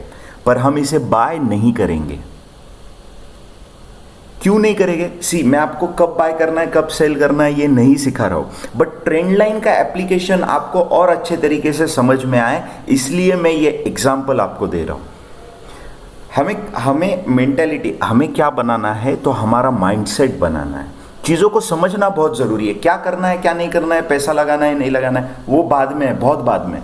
पर हम इसे बाय नहीं करेंगे। क्यों नहीं करेंगे? मैं आपको कब बाय करना है, कब सेल करना है, ये नहीं सिखा रहा हूं, बट ट्रेंड लाइन का एप्लीकेशन आपको और अच्छे तरीके से समझ में आए, इसलिए मैं ये एग्जांपल आपको दे रहा हूं। हमें मेंटेलिटी, हमें क्या बनाना है, तो हमारा माइंडसेट बनाना है। चीज़ों को समझना बहुत ज़रूरी है। क्या करना है, क्या नहीं करना है, पैसा लगाना है, नहीं लगाना है, वो बाद में है, बहुत बाद में।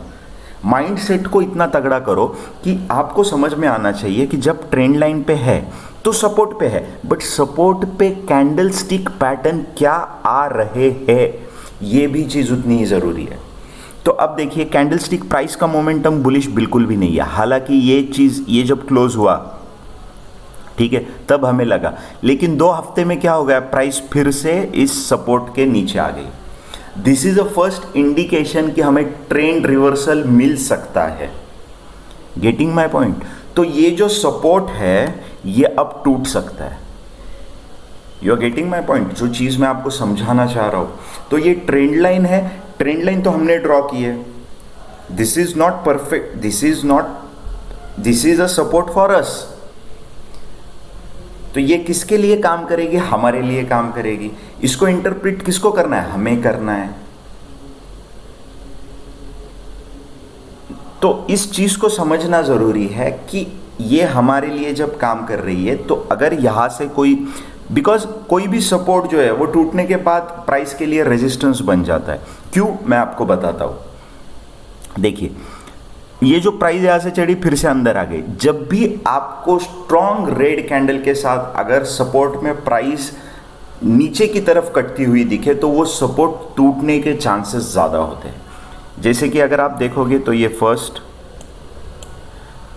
माइंडसेट को इतना तगड़ा करो कि आपको समझ में आना चाहिए कि जब ट्रेंड लाइन पे है तो सपोर्ट पे है, बट सपोर्ट पे कैंडल स्टिक पैटर्न क्या आ रहे हैं, ये भी चीज़ उतनी ही ज़रूरी है। तो अब देखिए कैंडल स्टिक प्राइस का मोमेंटम बुलिश बिल्कुल भी नहीं है, हालांकि ये जब क्लोज हुआ, ठीक है, तब हमें लगा, लेकिन 2 हफ्ते में क्या हो गया, प्राइस फिर से इस सपोर्ट के नीचे आ गई। This is a first indication कि हमें ट्रेंड रिवर्सल मिल सकता है। Getting my point? तो ये जो सपोर्ट है ये अब टूट सकता है। You are getting my point? जो चीज़ मैं आपको समझाना चाह रहा हूँ, तो ये ट्रेंड लाइन है, ट्रेंड लाइन तो हमने ड्रॉ की है। This is not perfect, this is a support for us. तो ये किसके लिए काम करेगी? हमारे लिए काम करेगी। इसको इंटरप्रेट किसको करना है? हमें करना है। तो इस चीज को समझना जरूरी है कि ये हमारे लिए जब काम कर रही है, तो अगर यहां से बिकॉज कोई भी सपोर्ट जो है वो टूटने के बाद प्राइस के लिए रेजिस्टेंस बन जाता है। क्यों? मैं आपको बताता हूं। देखिए ये जो प्राइस यहां से चढ़ी फिर से अंदर आ गई, जब भी आपको स्ट्रॉन्ग रेड कैंडल के साथ अगर सपोर्ट में प्राइस नीचे की तरफ कटती हुई दिखे, तो वो सपोर्ट टूटने के चांसेस ज़्यादा होते हैं। जैसे कि अगर आप देखोगे तो ये फर्स्ट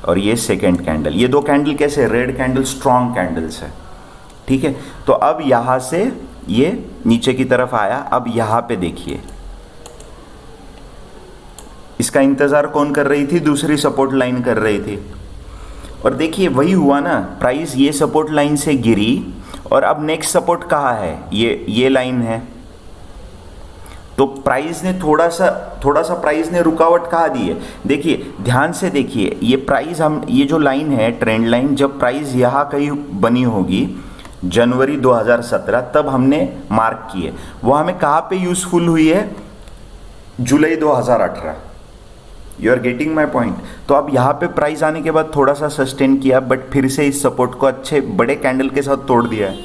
और ये सेकेंड कैंडल, ये 2 कैंडल कैसे? रेड कैंडल, स्ट्रॉन्ग कैंडल्स है, ठीक है। तो अब यहां से ये नीचे की तरफ आया, अब यहां पे देखिए इसका इंतजार कौन कर रही थी? दूसरी सपोर्ट लाइन कर रही थी। और देखिए वही हुआ ना, प्राइस ये सपोर्ट लाइन से गिरी और अब नेक्स्ट सपोर्ट कहाँ है? ये लाइन है। तो प्राइस ने थोड़ा सा प्राइस ने रुकावट कहाँ दी है? देखिए ध्यान से देखिए, ये प्राइस ये जो लाइन है ट्रेंड लाइन, जब प्राइस यहाँ कहीं बनी होगी जनवरी 2017, तब हमने मार्क की है। वो हमें कहाँ पे यूजफुल हुई है? जुलाई 2018। You are getting my point? तो अब यहाँ पे प्राइस आने के बाद थोड़ा सा सस्टेन किया, बट फिर से इस सपोर्ट को अच्छे बड़े कैंडल के साथ तोड़ दिया है।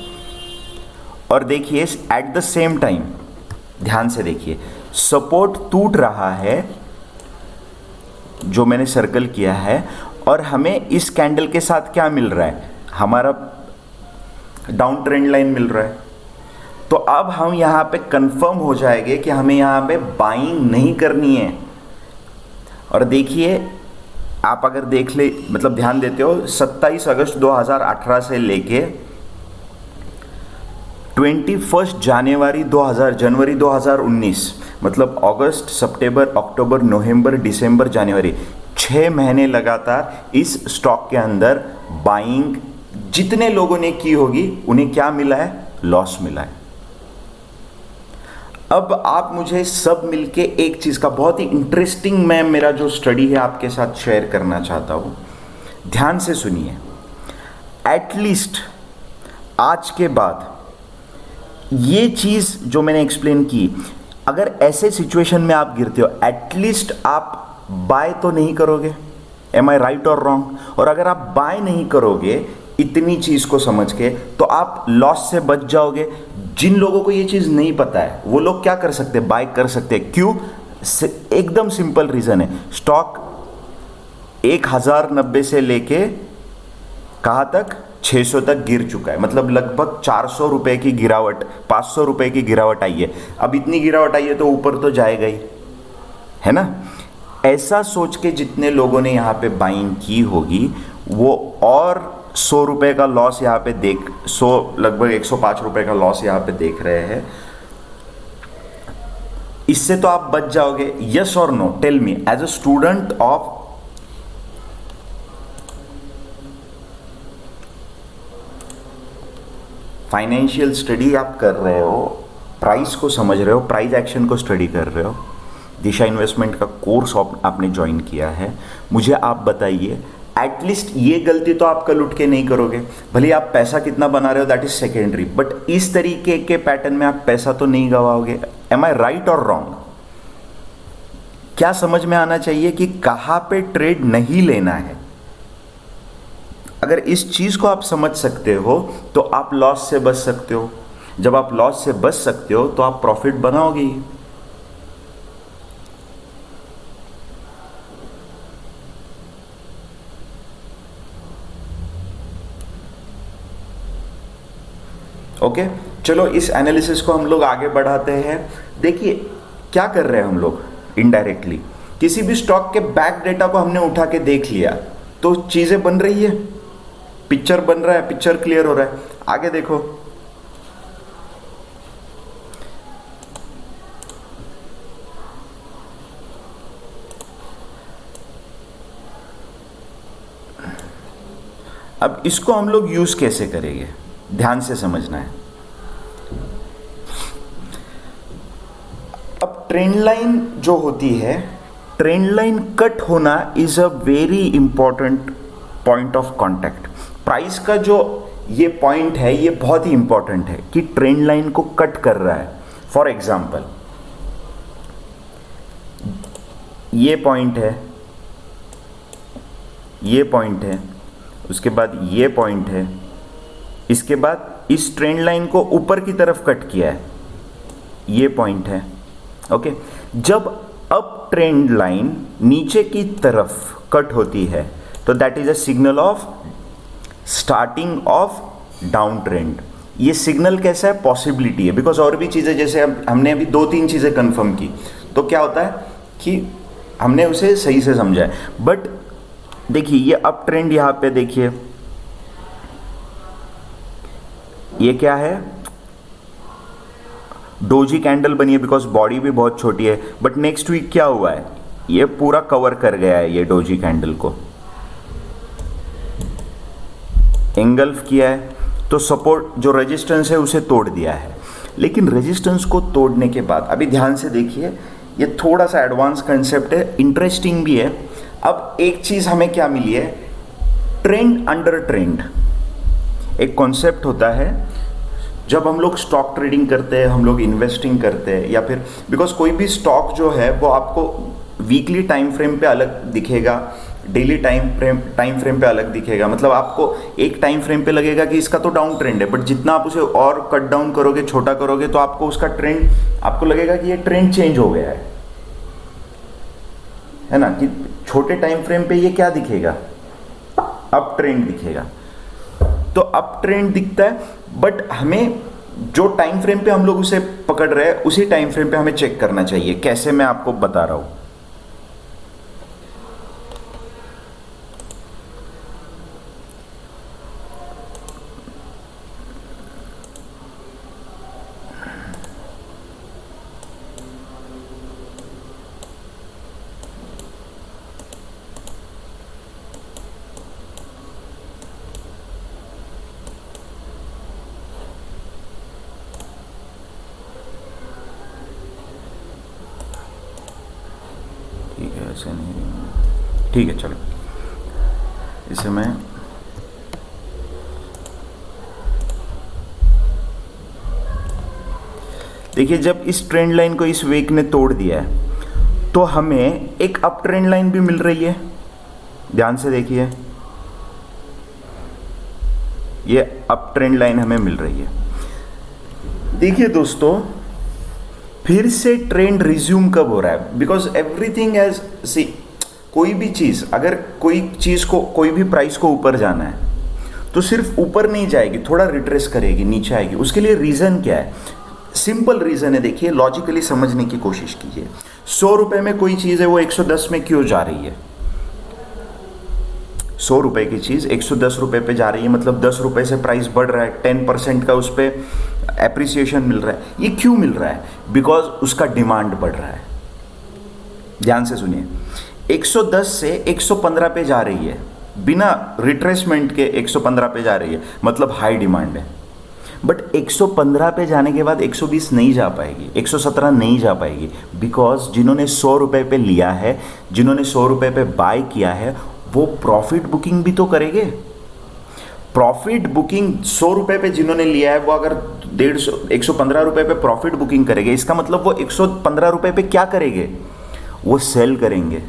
और देखिए एट द सेम टाइम ध्यान से देखिए, सपोर्ट टूट रहा है जो मैंने सर्कल किया है, और हमें इस कैंडल के साथ क्या मिल रहा है? हमारा डाउन ट्रेंड लाइन मिल रहा है। तो अब हम यहाँ पे कंफर्म हो जाएंगे कि हमें यहाँ पे बाइंग नहीं करनी है। और देखिए आप अगर देख ले, मतलब ध्यान देते हो, 27 अगस्त 2018 से लेके 21 जनवरी 2019, मतलब अगस्त, सितंबर, अक्टूबर, नवंबर, दिसंबर, जनवरी, 6 महीने लगातार इस स्टॉक के अंदर बाइंग जितने लोगों ने की होगी उन्हें क्या मिला है? लॉस मिला है। अब आप मुझे सब मिलके एक चीज का बहुत ही इंटरेस्टिंग, मैं मेरा जो स्टडी है आपके साथ शेयर करना चाहता हूं। ध्यान से सुनिए। एटलीस्ट आज के बाद ये चीज जो मैंने एक्सप्लेन की, अगर ऐसे सिचुएशन में आप गिरते हो, एटलीस्ट आप बाय तो नहीं करोगे। एम आई राइट और रॉन्ग? और अगर आप बाय नहीं करोगे इतनी चीज को समझ के, तो आप लॉस से बच जाओगे। जिन लोगों को ये चीज नहीं पता है वो लोग क्या कर सकते हैं? बाय कर सकते हैं। क्यों? एकदम सिंपल रीजन है, स्टॉक 1090 से लेके कहां तक? 600 तक गिर चुका है, मतलब लगभग 400 रुपए की गिरावट, 500 रुपए की गिरावट आई है। अब इतनी गिरावट आई है तो ऊपर तो जाएगा ही, है ना? ऐसा सोच के जितने लोगों ने यहाँ पे बाइंग की होगी, वो और 100 रुपए का लॉस यहाँ पे लगभग 105 रुपए का लॉस यहाँ पे देख रहे हैं। इससे तो आप बच जाओगे, यस और no, tell me as a student of financial study आप कर रहे हो, प्राइस को समझ रहे हो, प्राइस एक्शन को स्टडी कर रहे हो, दिशा इन्वेस्टमेंट का कोर्स आपने ज्वाइन किया है, मुझे आप बताइए एटलीस्ट ये गलती तो आप कल उठ के नहीं करोगे। भले आप पैसा कितना बना रहे हो दैट इज सेकेंडरी, बट इस तरीके के पैटर्न में आप पैसा तो नहीं गवाओगे। एम आई राइट और रॉन्ग? क्या समझ में आना चाहिए कि कहाँ पे ट्रेड नहीं लेना है। अगर इस चीज को आप समझ सकते हो तो आप लॉस से बच सकते हो। जब आप लॉस से बच सकते हो तो आप प्रॉफिट बनाओगे। ओके, चलो इस एनालिसिस को हम लोग आगे बढ़ाते हैं। देखिए क्या कर रहे हैं हम लोग, इनडायरेक्टली किसी भी स्टॉक के बैक डेटा को हमने उठा के देख लिया तो चीजें बन रही है, पिक्चर बन रहा है, पिक्चर क्लियर हो रहा है। आगे देखो, अब इसको हम लोग यूज कैसे करेंगे, ध्यान से समझना है। अब ट्रेंड लाइन जो होती है, ट्रेंड लाइन कट होना is a very important point of contact. Price का जो ये पॉइंट है ये बहुत ही इंपॉर्टेंट है कि ट्रेंड लाइन को कट कर रहा है। फॉर एग्जाम्पल ये पॉइंट है, ये पॉइंट है, उसके बाद ये पॉइंट है, इसके बाद इस ट्रेंड लाइन को ऊपर की तरफ कट किया है, ये पॉइंट है। ओके, जब अप ट्रेंड लाइन नीचे की तरफ कट होती है तो that is a signal of starting of down trend. ये सिग्नल कैसा है, पॉसिबिलिटी है, बिकॉज और भी चीज़ें जैसे हमने अभी 2-3 चीज़ें कंफर्म की तो क्या होता है कि हमने उसे सही से समझा है। बट देखिए ये अप ट्रेंड यहां पे देखिए, ये क्या है, डोजी कैंडल बनी है बिकॉज बॉडी भी बहुत छोटी है। बट नेक्स्ट वीक क्या हुआ है, ये पूरा कवर कर गया है, ये डोजी कैंडल को एंगल्फ किया है, तो सपोर्ट जो रेजिस्टेंस है उसे तोड़ दिया है। लेकिन रेजिस्टेंस को तोड़ने के बाद अभी ध्यान से देखिए, ये थोड़ा सा एडवांस कंसेप्ट है, इंटरेस्टिंग भी है। अब एक चीज हमें क्या मिली है, ट्रेंड अंडर ट्रेंड एक कॉन्सेप्ट होता है। जब हम लोग स्टॉक ट्रेडिंग करते हैं, हम लोग इन्वेस्टिंग करते हैं, या फिर बिकॉज कोई भी स्टॉक जो है वो आपको वीकली टाइम फ्रेम पे अलग दिखेगा, डेली टाइम फ्रेम पे अलग दिखेगा। मतलब आपको एक टाइम फ्रेम पे लगेगा कि इसका तो डाउन ट्रेंड है, बट जितना आप उसे और कट डाउन करोगे, छोटा करोगे, तो आपको उसका ट्रेंड, आपको लगेगा कि ये ट्रेंड चेंज हो गया है ना। कि छोटे टाइम फ्रेम पे ये क्या दिखेगा, अप ट्रेंड दिखेगा। तो अप ट्रेंड दिखता है, बट हमें जो टाइम फ्रेम पे हम लोग उसे पकड़ रहे हैं उसी टाइम फ्रेम पे हमें चेक करना चाहिए। कैसे, मैं आपको बता रहा हूं। ऐसे नहीं, ठीक है, चलो इसे मैं देखिए, जब इस ट्रेंड लाइन को इस वीक ने तोड़ दिया है तो हमें एक अप ट्रेंड लाइन भी मिल रही है। ध्यान से देखिए, ये अप ट्रेंड लाइन हमें मिल रही है। देखिए दोस्तों, फिर से ट्रेंड रिज्यूम कब हो रहा है, बिकॉज एवरीथिंग हैज, सी कोई भी चीज़, अगर कोई चीज़ को, कोई भी प्राइस को ऊपर जाना है तो सिर्फ ऊपर नहीं जाएगी, थोड़ा रिट्रेस करेगी, नीचे आएगी। उसके लिए रीज़न क्या है, सिंपल रीज़न है। देखिए लॉजिकली समझने की कोशिश कीजिए। 100 रुपये में कोई चीज़ है वो 110 में क्यों जा रही है? 100 रुपये की चीज़ 110 रुपये पे जा रही है, मतलब 10 रुपये से प्राइस बढ़ रहा है, 10% का उस पर एप्रिसिएशन मिल रहा है। ये क्यों मिल रहा है? बिकॉज उसका डिमांड बढ़ रहा है। ध्यान से सुनिए, 110 से 115 पे जा रही है, बिना रिट्रेसमेंट के 115 पे जा रही है, मतलब हाई डिमांड है। बट 115 पे जाने के बाद 120 नहीं जा पाएगी, 117 नहीं जा पाएगी, बिकॉज जिन्होंने 100 रुपये पे लिया है, जिन्होंने 100 रुपये पे बाय किया है, वो प्रॉफिट बुकिंग भी तो करेंगे। प्रॉफिट बुकिंग 100 रुपये पे जिन्होंने लिया है, वो अगर 115 रुपये पे प्रॉफिट बुकिंग करेंगे, इसका मतलब वो 115 रुपये पे क्या करेंगे? वो सेल करेंगे।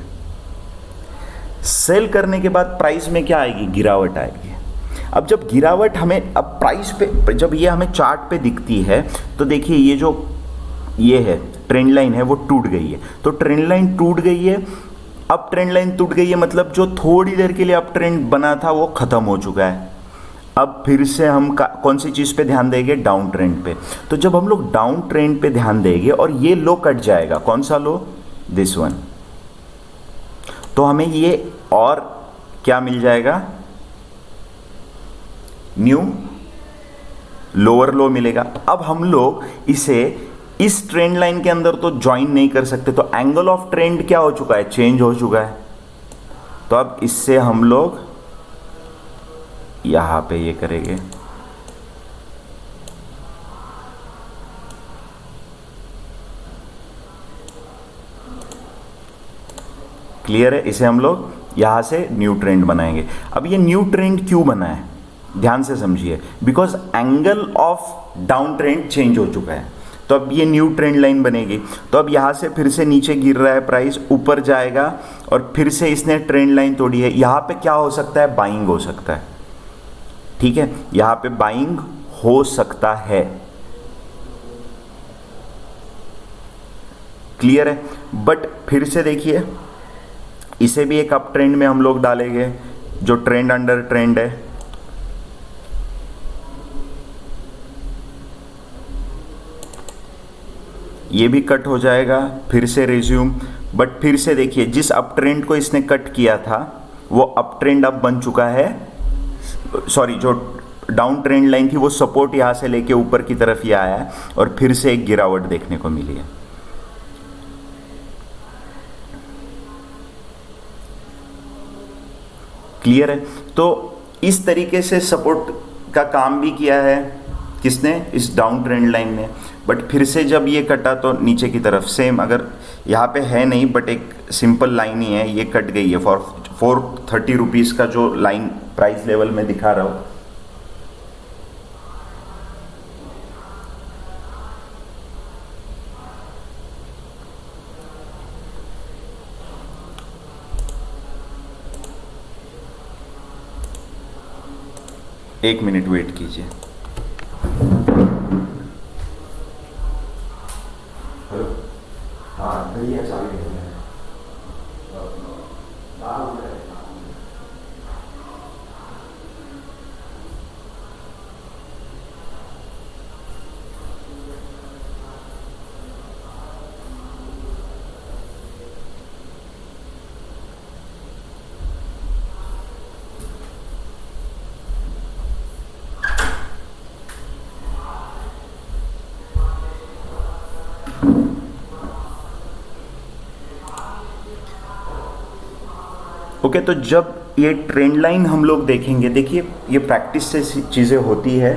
सेल करने के बाद प्राइस में क्या आएगी? गिरावट आएगी। अब जब गिरावट हमें, अब प्राइस पे जब ये हमें चार्ट पे दिखती है, तो देखिए ये जो ये है ट्रेंड लाइन है, वो टूट गई है। तो ट्रेंड लाइन टूट गई है, अब ट्रेंड लाइन टूट गई है, मतलब जो थोड़ी देर के लिए अप ट्रेंड बना था वो खत्म हो चुका है। अब फिर से हम कौन सी चीज़ पे ध्यान देंगे? डाउन ट्रेंड पे। तो जब हम लोग डाउन ट्रेंड पे ध्यान देंगे और ये लो कट जाएगा, कौन सा लो? दिस वन, तो हमें ये और क्या मिल जाएगा? न्यू लोअर लो मिलेगा। अब हम लोग इसे इस ट्रेंड लाइन के अंदर तो ज्वाइन नहीं कर सकते, तो एंगल ऑफ ट्रेंड क्या हो चुका है? चेंज हो चुका है। तो अब इससे हम लोग यहां पे ये करेंगे, क्लियर है? इसे हम लोग यहां से न्यू ट्रेंड बनाएंगे। अब ये न्यू ट्रेंड क्यों बना है? ध्यान से समझिए, because angle of down trend change हो चुका है। तो अब ये न्यू ट्रेंड लाइन बनेगी। तो अब यहां से फिर से नीचे गिर रहा है प्राइस, ऊपर जाएगा और फिर से इसने ट्रेंड लाइन तोड़ी है। यहां पे क्या हो सकता है? बाइंग हो सकता है। ठीक है, यहां पे बाइंग हो सकता है। क्लियर है? बट फिर से देखिए, इसे भी एक अप ट्रेंड में हम लोग डालेंगे, जो ट्रेंड अंडर ट्रेंड है। ये भी कट हो जाएगा, फिर से रिज्यूम। बट फिर से देखिए, जिस अप ट्रेंड को इसने कट किया था, वो अप ट्रेंड अब बन चुका है। सॉरी, जो डाउन ट्रेंड लाइन थी वो सपोर्ट यहां से लेके ऊपर की तरफ ये आया है और फिर से एक गिरावट देखने को मिली है। क्लियर है? तो इस तरीके से सपोर्ट का काम भी किया है किसने? इस डाउन ट्रेंड लाइन ने। बट फिर से जब ये कटा तो नीचे की तरफ सेम, अगर यहाँ पे है नहीं बट एक सिंपल लाइन ही है, ये कट गई है। 430 रुपीज़ का जो लाइन प्राइस लेवल में दिखा रहा हूँ, एक मिनट वेट कीजिए। हेलो, हाँ भैया चालू है। ओके, तो जब ये ट्रेंड लाइन हम लोग देखेंगे, देखिए ये प्रैक्टिस से चीज़ें होती है।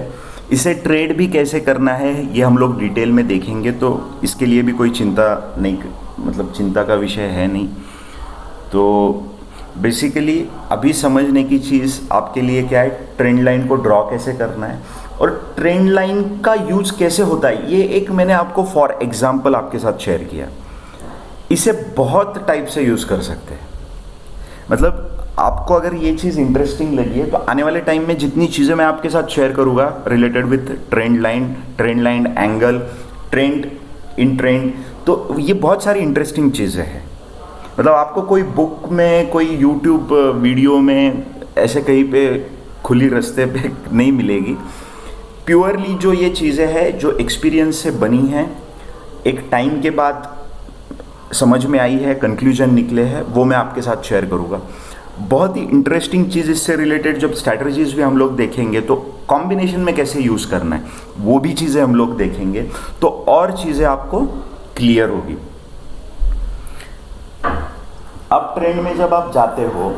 इसे ट्रेड भी कैसे करना है ये हम लोग डिटेल में देखेंगे, तो इसके लिए भी कोई चिंता नहीं, मतलब चिंता का विषय है नहीं। तो बेसिकली अभी समझने की चीज़ आपके लिए क्या है, ट्रेंड लाइन को ड्रॉ कैसे करना है और ट्रेंड लाइन का यूज कैसे होता है। ये एक मैंने आपको फॉर एग्जांपल आपके साथ शेयर किया। इसे बहुत टाइप से यूज़ कर सकते हैं। मतलब आपको अगर ये चीज़ इंटरेस्टिंग लगी है तो आने वाले टाइम में जितनी चीज़ें मैं आपके साथ शेयर करूँगा related with trend line angle, trend in trend, तो ये बहुत सारी इंटरेस्टिंग चीज़ें हैं। मतलब आपको कोई बुक में, कोई यूट्यूब वीडियो में ऐसे कहीं पे खुली रास्ते पे नहीं मिलेगी। प्योरली जो ये चीज़ें हैं जो एक्सपीरियंस से बनी हैं, एक टाइम के बाद समझ में आई है, कंक्लूजन निकले हैं, वो मैं आपके साथ शेयर करूँगा। बहुत ही इंटरेस्टिंग चीज़ इससे रिलेटेड जब स्ट्रैटेजीज भी हम लोग देखेंगे तो कॉम्बिनेशन में कैसे यूज़ करना है वो भी चीज़ें हम लोग देखेंगे, तो और चीज़ें आपको क्लियर होगी। अप ट्रेंड में जब आप जाते हो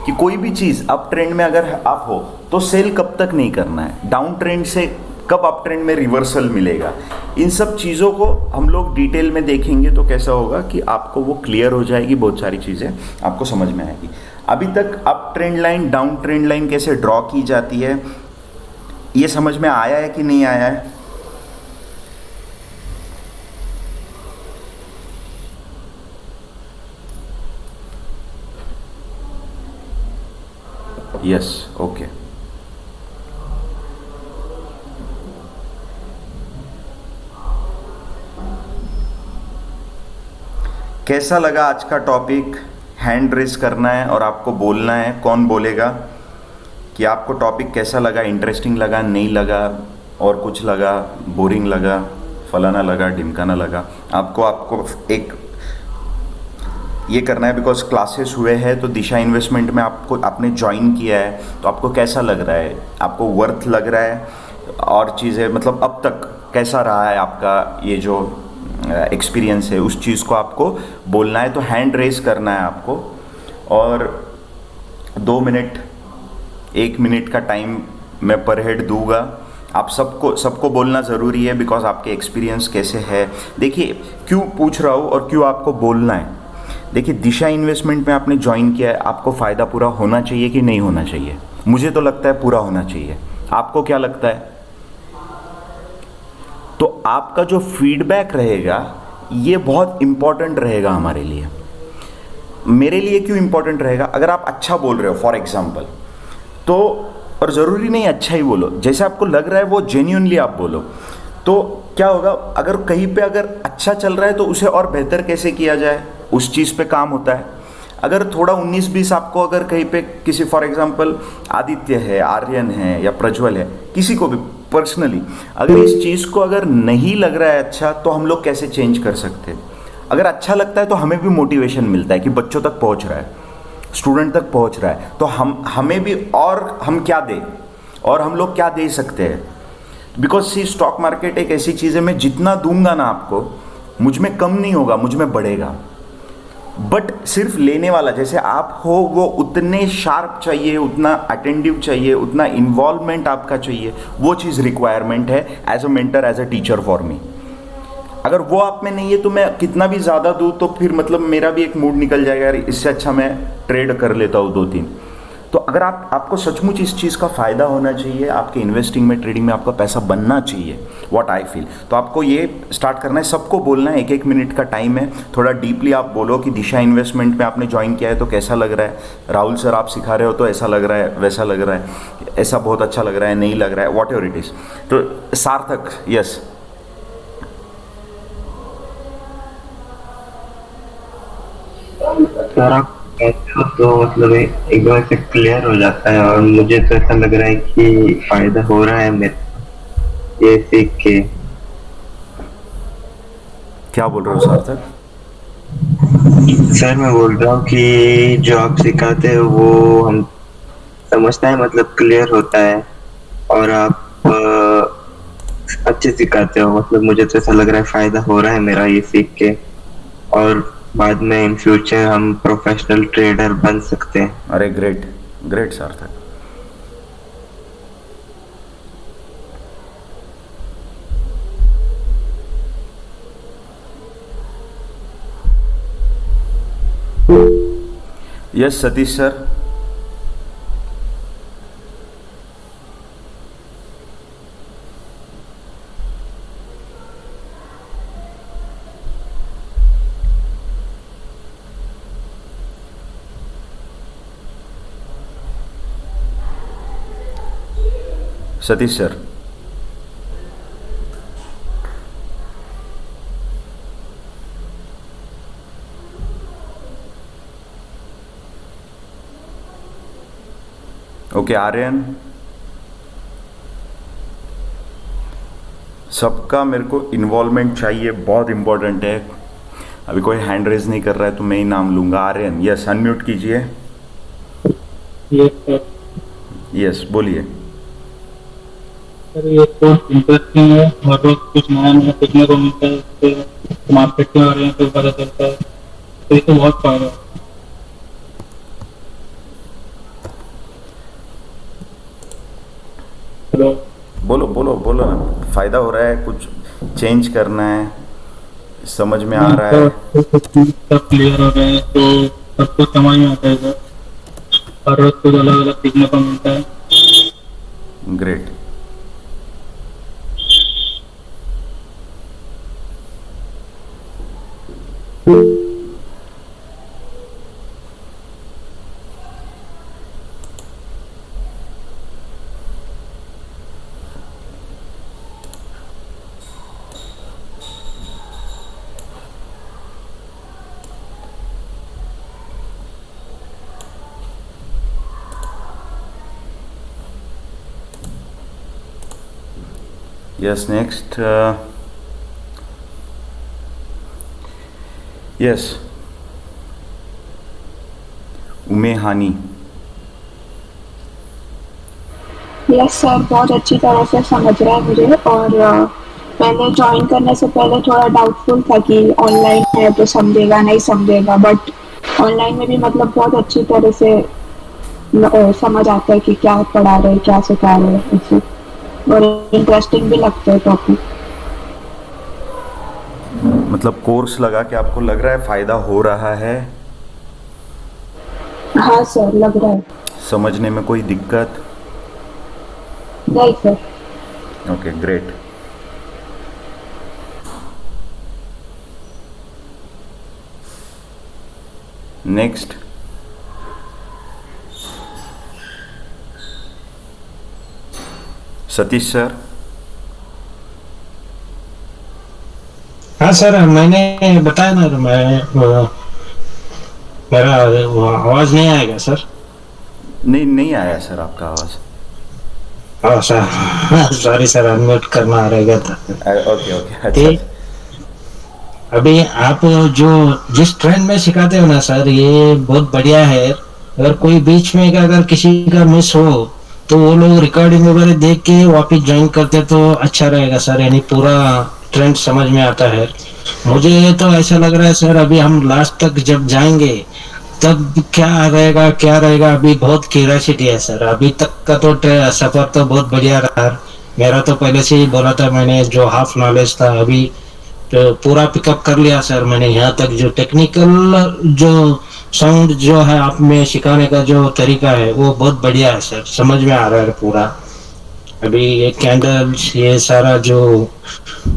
कि कोई भी चीज़ अप ट्रेंड में अगर आप हो तो सेल कब तक नहीं करना है, डाउन ट्रेंड से कब अप ट्रेंड में रिवर्सल मिलेगा, इन सब चीज़ों को हम लोग डिटेल में देखेंगे तो कैसा होगा कि आपको वो क्लियर हो जाएगी, बहुत सारी चीज़ें आपको समझ में आएगी। अभी तक up trend line down trend line कैसे ड्रॉ की जाती है ये समझ में आया है कि नहीं आया है? Yes, okay. कैसा लगा आज का टॉपिक? हैंड रेस करना है और आपको बोलना है, कौन बोलेगा कि आपको टॉपिक कैसा लगा, इंटरेस्टिंग लगा, नहीं लगा, और कुछ लगा, बोरिंग लगा, फलाना लगा, ढिमकाना लगा। आपको एक ये करना है बिकॉज क्लासेस हुए हैं तो दिशा इन्वेस्टमेंट में आपने ज्वाइन किया है तो आपको कैसा लग रहा है, आपको वर्थ लग रहा है, और चीज़ें मतलब अब तक कैसा रहा है आपका ये जो एक्सपीरियंस है उस चीज़ को आपको बोलना है। तो हैंड रेस करना है आपको, और 2 मिनट 1 मिनट का टाइम मैं पर हेड दूंगा। आप सबको बोलना ज़रूरी है बिकॉज आपके एक्सपीरियंस कैसे है। देखिए क्यों पूछ रहा हूँ और क्यों आपको बोलना है। देखिए दिशा इन्वेस्टमेंट में आपने ज्वाइन किया है, आपको फ़ायदा पूरा होना चाहिए कि नहीं होना चाहिए? मुझे तो लगता है पूरा होना चाहिए। आपको क्या लगता है? तो आपका जो फीडबैक रहेगा ये बहुत इम्पॉर्टेंट रहेगा हमारे लिए। मेरे लिए क्यों इम्पॉर्टेंट रहेगा? अगर आप अच्छा बोल रहे हो फॉर एग्जांपल, तो और ज़रूरी नहीं अच्छा ही बोलो, जैसे आपको लग रहा है वो जेन्युइनली आप बोलो, तो क्या होगा अगर कहीं पे अगर अच्छा चल रहा है तो उसे और बेहतर कैसे किया जाए उस चीज़ पे काम होता है। अगर थोड़ा 19-20 आपको अगर कहीं पे किसी फॉर एग्जांपल आदित्य है, आर्यन है या प्रज्वल है, किसी को भी पर्सनली अगर इस चीज़ को अगर नहीं लग रहा है अच्छा, तो हम लोग कैसे चेंज कर सकते हैं? अगर अच्छा लगता है तो हमें भी मोटिवेशन मिलता है कि बच्चों तक पहुंच रहा है, स्टूडेंट तक पहुंच रहा है, तो हमें भी और हम क्या दें और हम लोग क्या दे सकते हैं। बिकॉज सी स्टॉक मार्केट एक ऐसी चीज़ है, मैं जितना दूंगा ना आपको, मुझ में कम नहीं होगा, मुझ में बढ़ेगा। बट सिर्फ लेने वाला जैसे आप हो वो उतने शार्प चाहिए, उतना अटेंटिव चाहिए, उतना इन्वॉल्वमेंट आपका चाहिए, वो चीज़ रिक्वायरमेंट है as a mentor, as a teacher for me. अगर वो आप में नहीं है तो मैं कितना भी ज़्यादा दूँ तो फिर मतलब मेरा भी एक मूड निकल जाएगा यार, इससे अच्छा मैं ट्रेड कर लेता हूँ 2-3। तो अगर आपको सचमुच इस चीज़ का फ़ायदा होना चाहिए, आपके इन्वेस्टिंग में, ट्रेडिंग में आपका पैसा बनना चाहिए, व्हाट आई फील, तो आपको ये स्टार्ट करना है। सबको बोलना है, 1-1 मिनट का टाइम है, थोड़ा डीपली आप बोलो कि दिशा इन्वेस्टमेंट में आपने ज्वाइन किया है तो कैसा लग रहा है, राहुल सर आप सिखा रहे हो तो ऐसा लग रहा है, वैसा लग रहा है, ऐसा बहुत अच्छा लग रहा है, नहीं लग रहा है, वॉट एवर इट इज़। तो सार्थक, यस सर आप कहते हो तो मतलब एकदम ऐसे क्लियर हो जाता है, और मुझे तो ऐसा लग रहा है कि फायदा हो रहा है मेरे ये सीख के। क्या बोल रहे हो सार्थक? सर मैं बोल रहा हूँ कि जो आप सिखाते हो वो हम समझता है, मतलब क्लियर होता है, और आप अच्छे सिखाते हो। मतलब मुझे तो ऐसा लग रहा है फायदा हो रहा है मेरा ये सीख के, और बाद में इन फ्यूचर हम प्रोफेशनल ट्रेडर बन सकते हैं। अरे great great Sarthak. Yes Satish sir. Satish sir, okay Aryan, सबका मेरे को इन्वॉल्वमेंट चाहिए, बहुत इम्पोर्टेंट है। अभी कोई हैंड रेज नहीं कर रहा है तो मैं ही नाम लूँगा। आर्यन, यस अनम्यूट कीजिए। ये सर यस बोलिए। सर ये कोर्स इंटरेस्टिंग है, हर रोज कुछ नया नया सीखने को मिलता है, इससे मार्केट के बारे में तो पता चलता है, तो इससे बहुत फायदा है। हेलो। बोलो बोलो बोलो ना, फायदा हो रहा है, कुछ चेंज करना है, समझ में आ रहा है। सब क्लियर हो रहे हैं तो सब कुछ समझ में आता है सर, हर रोज कुछ अलग अलग सीखने को मिलता है। Great. Yes, next. Yes. Umehani. Yes sir, बहुत अच्छी तरह से समझ रहा है मुझे। और पहले ज्वाइन करने से पहले थोड़ा डाउटफुल था कि ऑनलाइन है तो समझेगा नहीं समझेगा, बट ऑनलाइन में भी मतलब बहुत अच्छी तरह से समझ आता है कि क्या पढ़ा रहे क्या सिखा रहे ऐसे, और इंटरेस्टिंग भी लगता है टॉपिक। मतलब कोर्स लगा के आपको लग रहा है फायदा हो रहा है? हाँ सर, लग रहा है। समझने में कोई दिक्कत? नहीं sir. Okay, great. Next. Satish sir. हाँ सर, मैंने बताया ना, मेरा आवाज नहीं आएगा सर? नहीं, नहीं आया सर आपका आवाज। हाँ सर, सॉरी सर, अनम्यूट करना रहेगा था। ओके ओके, अच्छा। अभी आप जो जिस ट्रेंड में सिखाते हो ना सर, ये बहुत बढ़िया है। अगर कोई बीच में अगर किसी का मिस हो तो वो लोग रिकॉर्डिंग वगैरह देख के वापस ज्वाइन करते तो अच्छा रहेगा सर, यानी पूरा ट्रेंड समझ में आता है। मुझे तो ऐसा लग रहा है सर, अभी हम लास्ट तक जब जाएंगे तब क्या रहेगा, अभी बहुत क्यूरियोसिटी है सर। अभी तक का तो सफर तो बहुत बढ़िया रहा। मेरा तो पहले से ही बोला था मैंने, जो हाफ नॉलेज था अभी तो पूरा पिकअप कर लिया सर मैंने। यहाँ तक जो टेक्निकल जो साउंड जो है आप में सिखाने का जो तरीका है वो बहुत बढ़िया है सर, समझ में आ रहा है पूरा। अभी ये कैंडल्स, ये सारा जो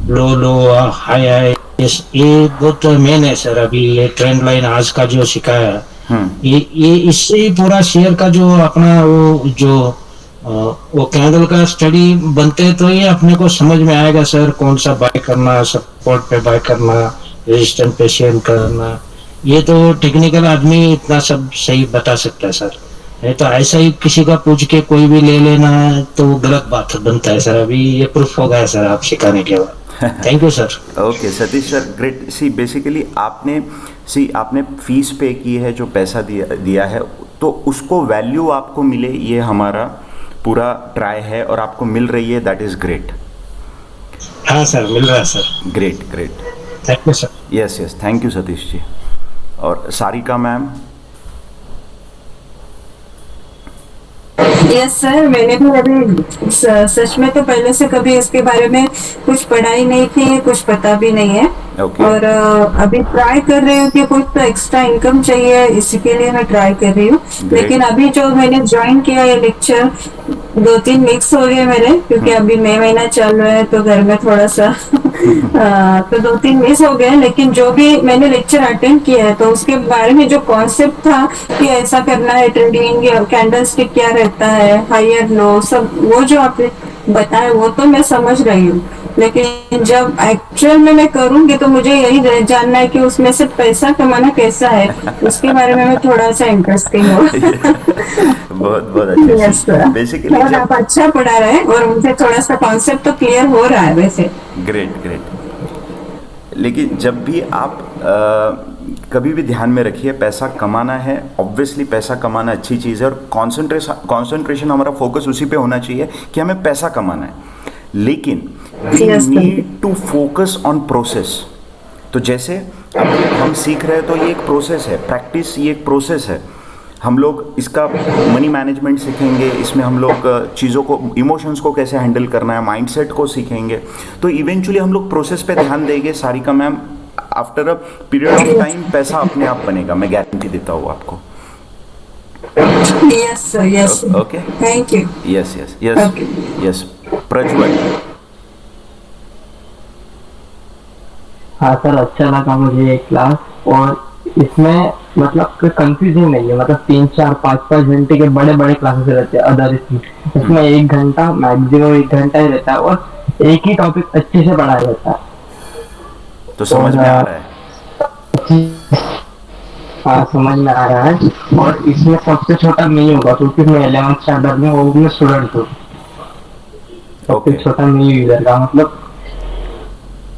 लो लो हाई हाई, ये बहुत मेन है सर। अभी ये ट्रेंड लाइन आज का जो सिखाया, ये इससे ही पूरा शेयर का जो अपना वो कैंडल का स्टडी बनते तो ये अपने को समझ में आएगा सर, कौन सा बाय करना, सपोर्ट पे बाय करना, रेजिस्टेंस पे शेयर करना। ये तो टेक्निकल आदमी इतना सब सही बता सकता है सर, नहीं तो ऐसा ही किसी का पूछ के कोई भी ले लेना तो वो गलत बात बनता है सर। अभी ये प्रूफ हो गया सर आप सिखाने के बाद। Thank you sir. Okay Satish sir, great. Basically आपने फीस पे की है, जो पैसा दिया है, तो उसको वैल्यू आपको मिले, ये हमारा पूरा ट्राई है, और आपको मिल रही है, दैट इज ग्रेट। हाँ सर, मिल रहा है sir. Great great, thank you sir. Yes yes, thank you Satish ji. और सारिका मैम। यस सर, मैंने भी अभी सच में तो पहले से कभी इसके बारे में कुछ पढ़ाई नहीं थी, कुछ पता भी नहीं है। और अभी ट्राई कर रही हूँ कि कुछ तो एक्स्ट्रा इनकम चाहिए, इसी के लिए मैं ट्राई कर रही हूँ। लेकिन अभी जो मैंने ज्वाइन किया ये लेक्चर, 2-3 मिक्स हो गए मेरे, क्योंकि अभी मई महीना चल रहा है तो घर में थोड़ा सा तो 2-3 मिस हो गए। लेकिन जो भी मैंने लेक्चर अटेंड किया है तो उसके बारे में जो कॉन्सेप्ट था कि ऐसा करना है, ट्रेडिंग कैंडल स्टिक क्या रहता है, हायर लो, सब वो जो आपने बताया वो तो मैं समझ रही हूँ। लेकिन जब एक्चुअल में मैं करूंगी तो मुझे यही जानना है कि उसमें से पैसा कमाना कैसा है, उसके बारे में मैं थोड़ा सा इंटरेस्टिंग हूँ। बहुत बहुत अच्छा। यस, बेसिकली आप अच्छा पढ़ा रहे हैं और मुझे थोड़ा सा कॉन्सेप्ट तो क्लियर हो रहा है वैसे। Great great. लेकिन जब भी आप कभी भी ध्यान में रखिए, पैसा कमाना है, ऑब्वियसली पैसा कमाना अच्छी चीज़ है, और कॉन्सेंट्रेशन हमारा फोकस उसी पे होना चाहिए कि हमें पैसा कमाना है, लेकिन we need to focus on process. तो जैसे अब हम सीख रहे हैं तो ये एक प्रोसेस है, प्रैक्टिस ये एक प्रोसेस है। हम लोग इसका मनी मैनेजमेंट सीखेंगे, इसमें हम लोग चीज़ों को, इमोशंस को कैसे हैंडल करना है, माइंडसेट को सीखेंगे, तो इवेंचुअली हम लोग प्रोसेस पे ध्यान देंगे। Sarika ma'am, after a period of time पैसा अपने आप बनेगा, मैं गारंटी देता हूँ आपको। Yes sir, yes okay, thank you. Yes yes yes yes. Prajwal. हाँ सर, अच्छा लगा मुझे ये क्लास, और इसमें मतलब कोई कंफ्यूजन नहीं है, मतलब 3 4 5 5 घंटे के बड़े बड़े क्लासेस रहते हैं अदर इसमें 1 घंटा मैक्सिमम 1 घंटा ही रहता है, और एक ही टॉपिक अच्छे से पढ़ाया जाता है, तो समझ में आ रहा है? हाँ समझ में आ रहा है। और इसमें सबसे छोटा मैं ही होगा, क्योंकि मैं 11th स्टैंडर्ड में, वो मैं स्टूडेंट हूँ, सबसे छोटा मैं ही इधर का, मतलब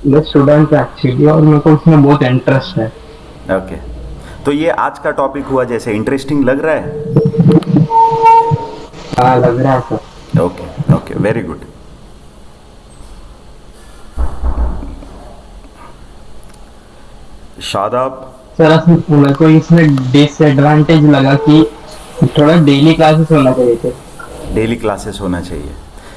मैं स्टूडेंट एक्चुअली, और मेरे को इसमें बहुत इंटरेस्ट है। ओके, तो ये आज का टॉपिक हुआ, जैसे इंटरेस्टिंग लग रहा है? हाँ लग रहा है sir. Okay okay, very good. Shadab. Sir मेरे को इसमें डिसएडवांटेज लगा कि थोड़ा डेली क्लासेस होना चाहिए थे। डेली क्लासेस होना चाहिए।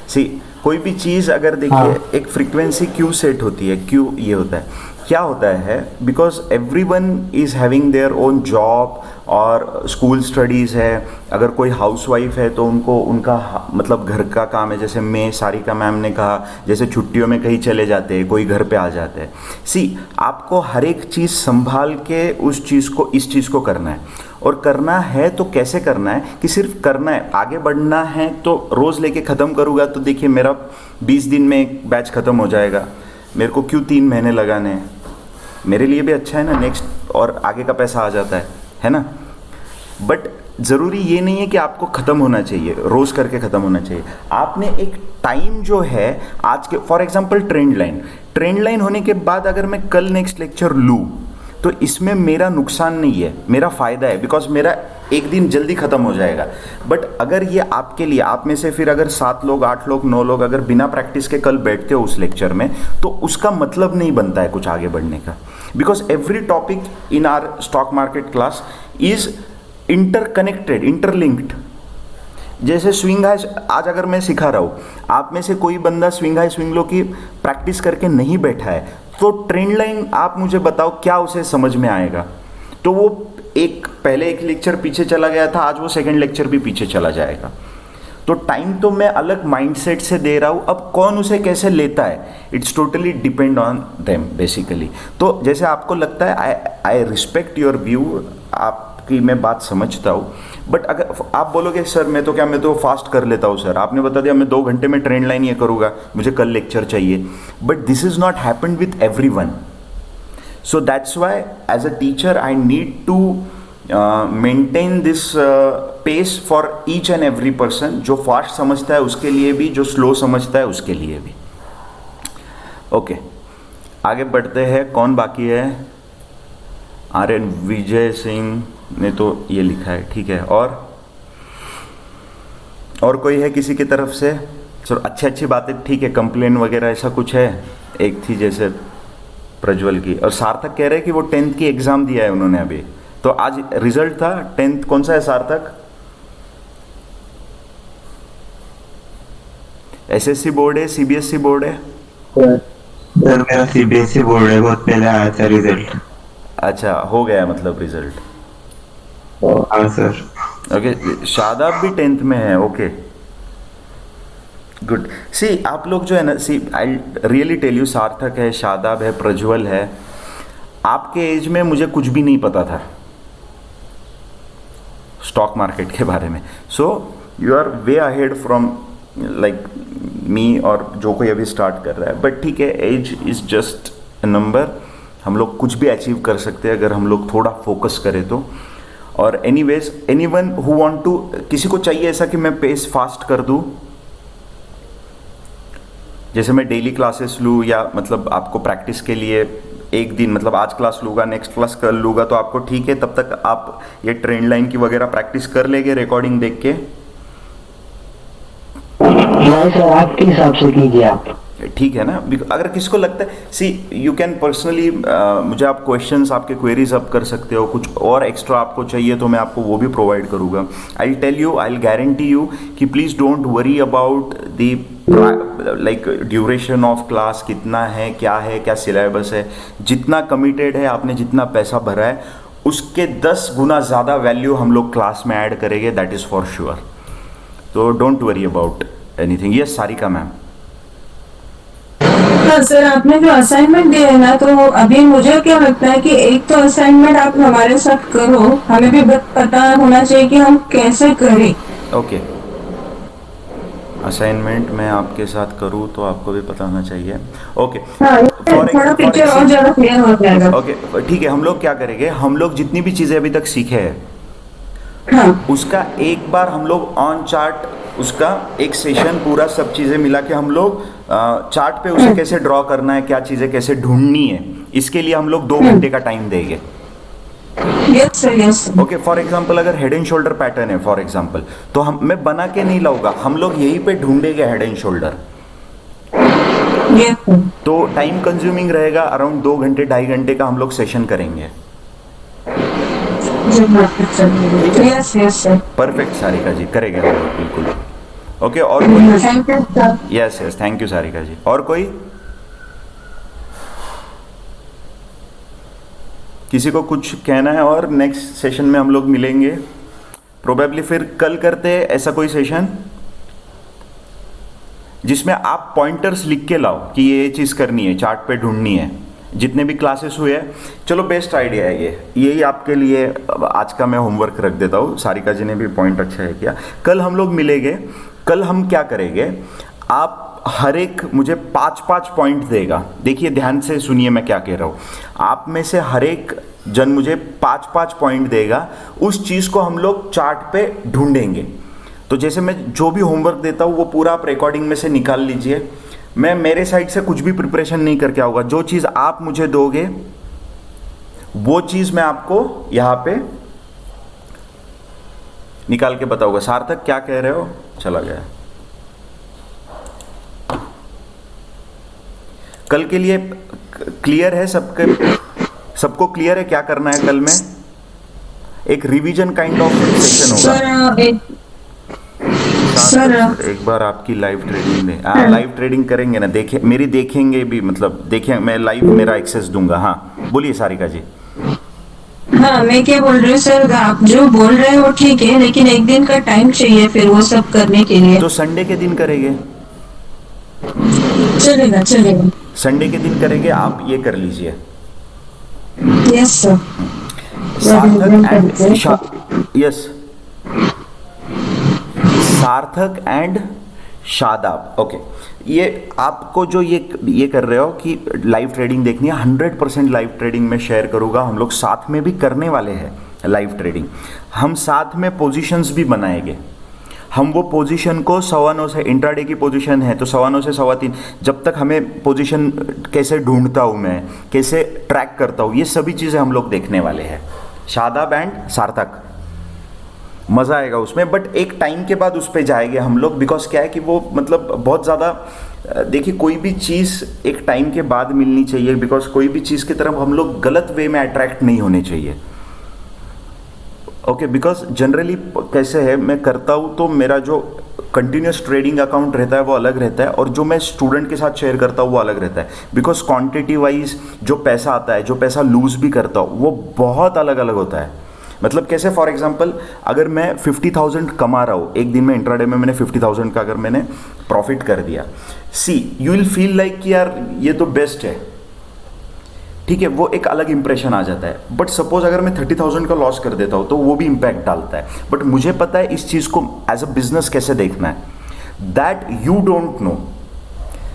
सी, कोई भी चीज़ अगर देखिए, हाँ। एक फ्रीक्वेंसी क्यों सेट होती है, क्यों ये होता है, क्या होता है, because everyone is having their own job और स्कूल स्टडीज़ है। अगर कोई हाउसवाइफ है तो उनको उनका मतलब घर का काम है, जैसे मैं, सारिका मैम ने कहा, जैसे छुट्टियों में कहीं चले जाते हैं, कोई घर पे आ जाते हैं। सी, आपको हर एक चीज़ संभाल के उस चीज़ को, इस चीज़ को करना है, और करना है तो कैसे करना है कि सिर्फ करना है, आगे बढ़ना है तो रोज़ लेके ख़त्म करूँगा तो देखिए मेरा 20 दिन में एक बैच ख़त्म हो जाएगा, मेरे को क्यों 3 महीने लगाने हैं, मेरे लिए भी अच्छा है ना, नेक्स्ट और आगे का पैसा आ जाता है ना। बट ज़रूरी ये नहीं है कि आपको ख़त्म होना चाहिए, रोज़ करके ख़त्म होना चाहिए। आपने एक टाइम जो है आज के, फॉर एग्जांपल ट्रेंड लाइन होने के बाद अगर मैं कल नेक्स्ट लेक्चर लूँ तो इसमें मेरा नुकसान नहीं है, मेरा फ़ायदा है, बिकॉज मेरा एक दिन जल्दी ख़त्म हो जाएगा। बट अगर ये आपके लिए, आप में से फिर अगर 7 लोग 8 लोग 9 लोग अगर बिना प्रैक्टिस के कल बैठते हो उस लेक्चर में, तो उसका मतलब नहीं बनता है कुछ आगे बढ़ने का, because every topic in are stock market class is interconnected, interlinked. जैसे स्विंग हाई आज अगर मैं सिखा रहा हूँ, आप में से कोई बंदा स्विंग हाई स्विंग लो की प्रैक्टिस करके नहीं बैठा है, तो ट्रेंड लाइन आप मुझे बताओ क्या उसे समझ में आएगा। तो वो पहले एक लेक्चर पीछे चला गया था, आज वो सेकंड लेक्चर भी पीछे चला जाएगा। तो टाइम तो मैं अलग माइंडसेट से दे रहा हूँ, अब कौन उसे कैसे लेता है, it's totally depend on them basically. तो जैसे आपको लगता है, आई रिस्पेक्ट योर व्यू, आपकी मैं बात समझता हूँ, बट अगर आप बोलोगे सर मैं तो फास्ट कर लेता हूँ सर, आपने बता दिया मैं 2 घंटे में ट्रेंड लाइन ये करूँगा, मुझे कल लेक्चर चाहिए, but this is not happened with everyone. So that's why as a teacher I need to maintain this pace for each and every person, जो फास्ट समझता है उसके लिए भी, जो स्लो समझता है उसके लिए भी। ओके, आगे बढ़ते हैं। कौन बाकी है? आर्यन विजय सिंह ने तो ये लिखा है, ठीक है। और कोई है किसी की तरफ से? चलो, अच्छी बातें, ठीक है। कंप्लेन वगैरह ऐसा कुछ है? एक थी जैसे प्रज्वल की, और सार्थक कह रहे हैं कि वो 10th की एग्जाम दिया है उन्होंने अभी, तो आज रिजल्ट था 10th। कौन सा है सार्थक? एसएससी बोर्ड है, सीबीएसई बोर्ड है? सर मेरा सीबीएसई बोर्ड है, बहुत पहले आया था रिजल्ट। अच्छा, हो गया मतलब रिजल्ट? हाँ सर। ओके, शादाब भी 10th में है। Okay, good. सी, आप लोग जो है ना, सी आई रियली टेल यू, सार्थक है, शादाब है, प्रज्वल है, आपके एज में मुझे कुछ भी नहीं पता था स्टॉक मार्केट के बारे में। So you are way ahead from like me, और जो कोई अभी स्टार्ट कर रहा है। बट ठीक है, age is just a number, हम लोग कुछ भी अचीव कर सकते हैं अगर हम लोग थोड़ा फोकस करें तो। और anyways, anyone who want to, किसी को चाहिए ऐसा कि मैं पेस फास्ट कर दूं, जैसे मैं डेली क्लासेस लूँ, या मतलब आपको प्रैक्टिस के लिए एक दिन मतलब आज क्लास लूँगा, नेक्स्ट क्लास कर लूँगा तो आपको ठीक है, तब तक आप ये ट्रेंड लाइन की वगैरह प्रैक्टिस कर लेंगे रिकॉर्डिंग देख के? नहीं सर, आपके हिसाब से कीजिए आप। ठीक है ना? अगर किसको लगता है, सी यू कैन पर्सनली मुझे आप क्वेश्चंस, आपके क्वेरीज आप कर सकते हो, कुछ और एक्स्ट्रा आपको चाहिए तो मैं आपको वो भी प्रोवाइड करूँगा। I tell you, I guarantee you कि please don't worry about the like duration of class, कितना है, क्या सिलेबस है। जितना कमिटेड है आपने, जितना पैसा भरा है, उसके 10 गुना ज़्यादा वैल्यू हम लोग क्लास में ऐड करेंगे, दैट इज़ फॉर श्योर। तो don't worry about anything. Yes Sarika ma'am. हाँ सर, आपने जो असाइनमेंट दिया है ना, तो अभी मुझे क्या लगता है कि एक तो असाइनमेंट आप हमारे साथ करो, हमें भी पता होना चाहिए कि हम कैसे करें। ओके, असाइनमेंट मैं आपके साथ करूँ तो आपको भी पता होना चाहिए। ओके, थोड़ा पिक्चर और ज़्यादा क्लियर हो जाएगा। ओके ठीक है, हम लोग क्या करेंगे, हम लोग जितनी भी चीज़ें अभी तक सीखे हैं, हाँ, उसका एक बार हम लोग ऑन चार्ट, उसका एक सेशन पूरा सब चीज़ें मिला के हम लोग चार्ट पे उसे कैसे ड्रॉ करना है, क्या चीज़ें कैसे ढूंढनी है, इसके लिए हम लोग 2 घंटे का टाइम देंगे। Yes sir. Okay, for example अगर हेड एंड शोल्डर पैटर्न है फॉर एग्जाम्पल, तो मैं बना के नहीं लाऊंगा, हम लोग यहीं पे ढूंढेंगे हेड एंड शोल्डर। तो टाइम कंज्यूमिंग रहेगा, अराउंड 2 घंटे 2.5 घंटे का हम लोग सेशन करेंगे। Yes sir. परफेक्ट सारिका जी, करेंगे हम लोग बिल्कुल। ओके, और कोई? यस थैंक यू सारिका जी। और कोई? किसी को कुछ कहना है? और नेक्स्ट सेशन में हम लोग मिलेंगे प्रोबेबली, फिर कल करते हैं ऐसा कोई सेशन जिसमें आप पॉइंटर्स लिख के लाओ कि ये चीज़ करनी है, चार्ट पे ढूंढनी है। जितने भी क्लासेस हुए हैं, चलो बेस्ट आइडिया है यही आपके लिए आज का मैं होमवर्क रख देता हूँ। सारिका जी ने भी पॉइंट अच्छा है किया। कल हम लोग मिलेंगे। कल हम क्या करेंगे, आप हर एक मुझे 5-5 पॉइंट देगा। देखिए ध्यान से सुनिए मैं क्या कह रहा हूँ। आप में से हर एक जन मुझे 5-5 पॉइंट देगा, उस चीज़ को हम लोग चार्ट पे ढूंढेंगे। तो जैसे मैं जो भी होमवर्क देता हूँ वो पूरा आप रिकॉर्डिंग में से निकाल लीजिए। मैं मेरे साइड से कुछ भी प्रिपरेशन नहीं करके आऊँगा। जो चीज़ आप मुझे दोगे वो चीज़ मैं आपको यहाँ पे निकाल के बताऊंगा। सार्थक क्या कह रहे हो? चला गया। कल के लिए क्लियर है सबको क्लियर है क्या करना है कल में? एक रिवीजन काइंड ऑफ सेशन होगा। सर एक बार आपकी लाइव ट्रेडिंग में लाइव ट्रेडिंग करेंगे ना, देखे मेरी देखेंगे भी, मतलब देखें, मैं लाइव मेरा एक्सेस दूंगा। हाँ बोलिए सारिका जी। हाँ, मैं क्या बोल रही हूँ सर, आप जो बोल रहे हो वो ठीक है, लेकिन एक दिन का टाइम चाहिए फिर वो सब करने के लिए। तो संडे के दिन करेंगे? चलेगा। संडे के दिन करेंगे, आप ये कर लीजिए। Yes sir. सार्थक एंड शादाब। ओके, ये आपको जो ये कर रहे हो कि लाइव ट्रेडिंग देखनी है, 100% लाइव ट्रेडिंग में शेयर करूँगा। हम लोग साथ में भी करने वाले हैं लाइव ट्रेडिंग। हम साथ में पोजीशंस भी बनाएंगे। हम वो पोजीशन को 9:15 से, इंट्राडे की पोजीशन है तो 9:15 से 3:15, जब तक हमें पोजीशन कैसे ढूंढता हूँ मैं, कैसे ट्रैक करता हूँ, ये सभी चीज़ें हम लोग देखने वाले हैं। शादाब एंड सार्थक, मज़ा आएगा उसमें। बट एक टाइम के बाद उस पर जाएंगे हम लोग, बिकॉज क्या है कि वो मतलब बहुत ज़्यादा, देखिए कोई भी चीज़ एक टाइम के बाद मिलनी चाहिए, बिकॉज कोई भी चीज़ की तरफ हम लोग गलत वे में अट्रैक्ट नहीं होने चाहिए। ओके, बिकॉज जनरली कैसे है, मैं करता हूँ तो मेरा जो कंटिन्यूस ट्रेडिंग अकाउंट रहता है वो अलग रहता है, और जो मैं स्टूडेंट के साथ शेयर करता हूँ वो अलग रहता है। बिकॉज क्वांटिटी वाइज जो पैसा आता है, जो पैसा लूज़ भी करता हूँ, वो बहुत अलग अलग होता है। मतलब कैसे, फॉर एग्जांपल अगर मैं 50,000 कमा रहा हूँ एक दिन में, इंट्राडे में मैंने 50,000 का अगर मैंने प्रॉफिट कर दिया, सी यू विल फील लाइक कि यार ये तो बेस्ट है, ठीक है, वो एक अलग इंप्रेशन आ जाता है। बट सपोज अगर मैं 30,000 का लॉस कर देता हूँ तो वो भी इम्पैक्ट डालता है। बट मुझे पता है इस चीज़ को एज अ बिजनेस कैसे देखना है, that you don't know.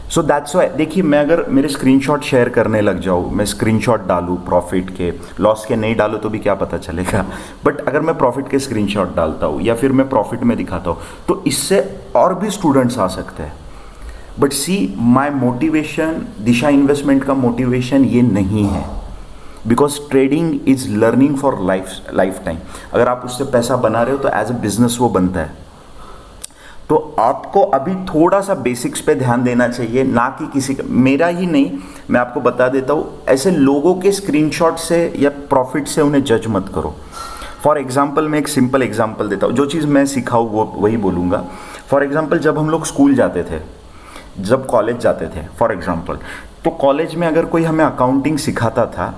So that's why, देखिए मैं अगर मेरे स्क्रीनशॉट शेयर करने लग जाऊँ, मैं स्क्रीनशॉट डालूँ प्रॉफिट के, लॉस के नहीं डालूँ तो भी क्या पता चलेगा, बट अगर मैं प्रॉफिट के स्क्रीनशॉट डालता हूँ या फिर मैं प्रॉफिट में दिखाता हूँ, तो इससे और भी स्टूडेंट्स आ सकते हैं। But see my motivation, Disha investment का मोटिवेशन ये नहीं है, because trading is learning for life time. अगर आप उससे पैसा बना रहे हो तो एज अ बिजनेस वो बनता है। तो आपको अभी थोड़ा सा बेसिक्स पे ध्यान देना चाहिए, ना कि किसी का, मेरा ही नहीं, मैं आपको बता देता हूँ, ऐसे लोगों के स्क्रीनशॉट से या प्रॉफिट से उन्हें जज मत करो। फॉर एग्जाम्पल मैं एक सिंपल एग्जाम्पल देता हूँ, जो चीज़ मैं सिखाऊँ वो वही बोलूँगा। फॉर एग्जाम्पल जब हम लोग स्कूल जाते थे, जब कॉलेज जाते थे फॉर एग्जाम्पल, तो कॉलेज में अगर कोई हमें अकाउंटिंग सिखाता था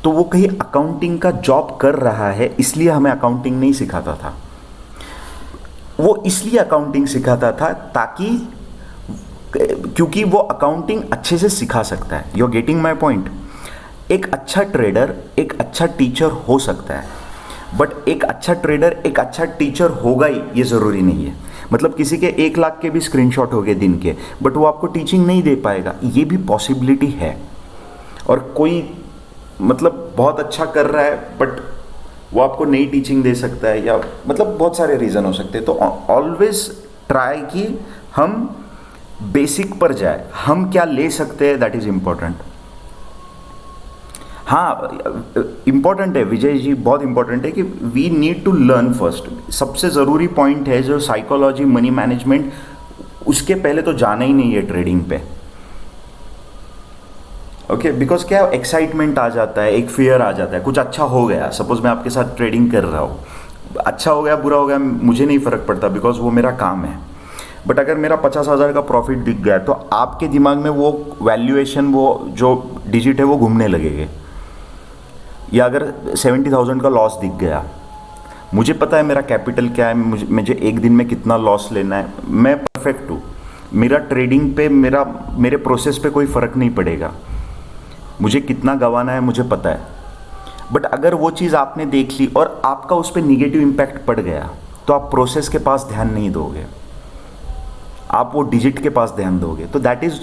तो वो कहीं अकाउंटिंग का जॉब कर रहा है इसलिए हमें अकाउंटिंग नहीं सिखाता था। वो इसलिए अकाउंटिंग सिखाता था ताकि, क्योंकि वो अकाउंटिंग अच्छे से सिखा सकता है। You are getting my point. एक अच्छा ट्रेडर एक अच्छा टीचर हो सकता है, बट एक अच्छा ट्रेडर एक अच्छा टीचर होगा ही ये ज़रूरी नहीं है। मतलब किसी के 1 लाख के भी स्क्रीनशॉट हो गए दिन के, बट वो आपको टीचिंग नहीं दे पाएगा, ये भी पॉसिबिलिटी है। और कोई मतलब बहुत अच्छा कर रहा है बट वो आपको नई टीचिंग दे सकता है, या मतलब बहुत सारे रीज़न हो सकते हैं। तो ऑलवेज ट्राई कि हम बेसिक पर जाए, हम क्या ले सकते हैं, दैट इज़ इम्पोर्टेंट। हाँ, इम्पॉर्टेंट है विजय जी, बहुत इम्पॉर्टेंट है कि we need to learn first. सबसे ज़रूरी पॉइंट है जो साइकोलॉजी, मनी मैनेजमेंट, उसके पहले तो जाना ही नहीं है ट्रेडिंग पे। ओके, बिकॉज क्या एक्साइटमेंट आ जाता है, एक फियर आ जाता है, कुछ अच्छा हो गया, सपोज मैं आपके साथ ट्रेडिंग कर रहा हूँ, अच्छा हो गया बुरा हो गया मुझे नहीं फ़र्क पड़ता, बिकॉज वो मेरा काम है। बट अगर मेरा 50,000 का प्रॉफिट दिख गया तो आपके दिमाग में वो वैल्यूएशन, वो जो डिजिट है वो घूमने लगेंगे। या अगर 70,000 का लॉस दिख गया, मुझे पता है मेरा कैपिटल क्या है, मुझे एक दिन में कितना लॉस लेना है, मैं परफेक्ट हूँ, मेरा ट्रेडिंग पे मेरे प्रोसेस पे कोई फ़र्क नहीं पड़ेगा, मुझे कितना गंवाना है मुझे पता है। बट अगर वो चीज़ आपने देख ली और आपका उस पर निगेटिव इम्पैक्ट पड़ गया तो आप प्रोसेस के पास ध्यान नहीं दोगे, आप वो डिजिट के पास ध्यान दोगे। तो दैट इज़,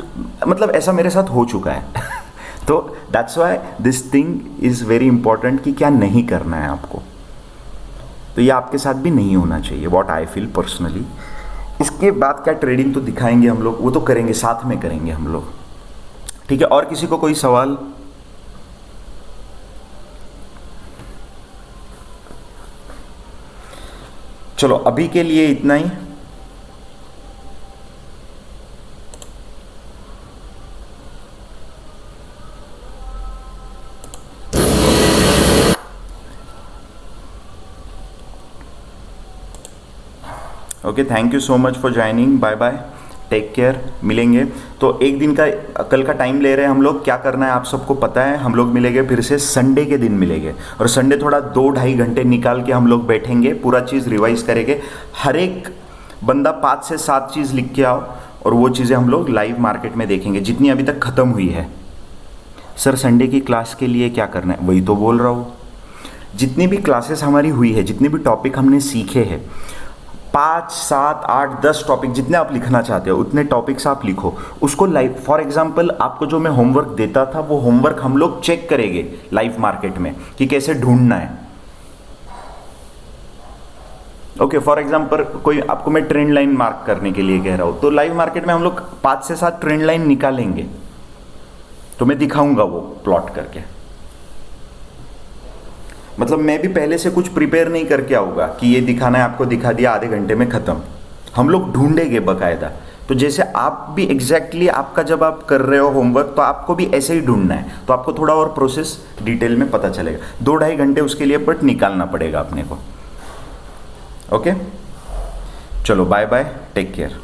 मतलब ऐसा मेरे साथ हो चुका है तो that's why this thing is very important कि क्या नहीं करना है आपको। तो ये आपके साथ भी नहीं होना चाहिए, व्हाट आई फील पर्सनली। इसके बाद क्या ट्रेडिंग तो दिखाएंगे हम लोग, वो तो करेंगे, साथ में करेंगे हम लोग, ठीक है। और किसी को कोई सवाल? चलो अभी के लिए इतना ही। Okay, thank you so much for joining, bye bye, take care, मिलेंगे। तो एक दिन का, कल का टाइम ले रहे हैं हम लोग, क्या करना है आप सबको पता है। हम लोग मिलेंगे फिर से संडे के दिन मिलेंगे, और संडे थोड़ा 2-2.5 घंटे निकाल के हम लोग बैठेंगे, पूरा चीज़ रिवाइज करेंगे। हर एक बंदा 5 से 7 चीज़ लिख के आओ, और वो चीज़ें हम लोग लाइव मार्केट में देखेंगे जितनी अभी तक ख़त्म हुई है। सर संडे की क्लास के लिए क्या करना है, वही तो बोल रहा हूँ। जितनी भी क्लासेस हमारी हुई है, जितने भी टॉपिक हमने सीखे हैं, 5, 7, 8, 10 टॉपिक जितने आप लिखना चाहते हो उतने टॉपिक्स आप लिखो, उसको लाइव। फॉर एग्जांपल आपको जो मैं होमवर्क देता था वो होमवर्क हम लोग चेक करेंगे लाइव मार्केट में कि कैसे ढूंढना है। ओके, फॉर एग्जांपल कोई आपको मैं ट्रेंड लाइन मार्क करने के लिए कह रहा हूँ, तो लाइव मार्केट में हम लोग 5 से 7 ट्रेंड लाइन निकालेंगे, तो मैं दिखाऊंगा वो प्लॉट करके। मतलब मैं भी पहले से कुछ प्रिपेयर नहीं करके आऊँगा कि ये दिखाना है, आपको दिखा दिया, आधे घंटे में ख़त्म। हम लोग ढूंढेंगे बाकायदा। तो जैसे आप भी एग्जैक्टली आपका जब आप कर रहे हो होमवर्क, तो आपको भी ऐसे ही ढूंढना है, तो आपको थोड़ा और प्रोसेस डिटेल में पता चलेगा। 2-2.5 घंटे उसके लिए बट निकालना पड़ेगा अपने को। ओके, चलो बाय बाय, टेक केयर।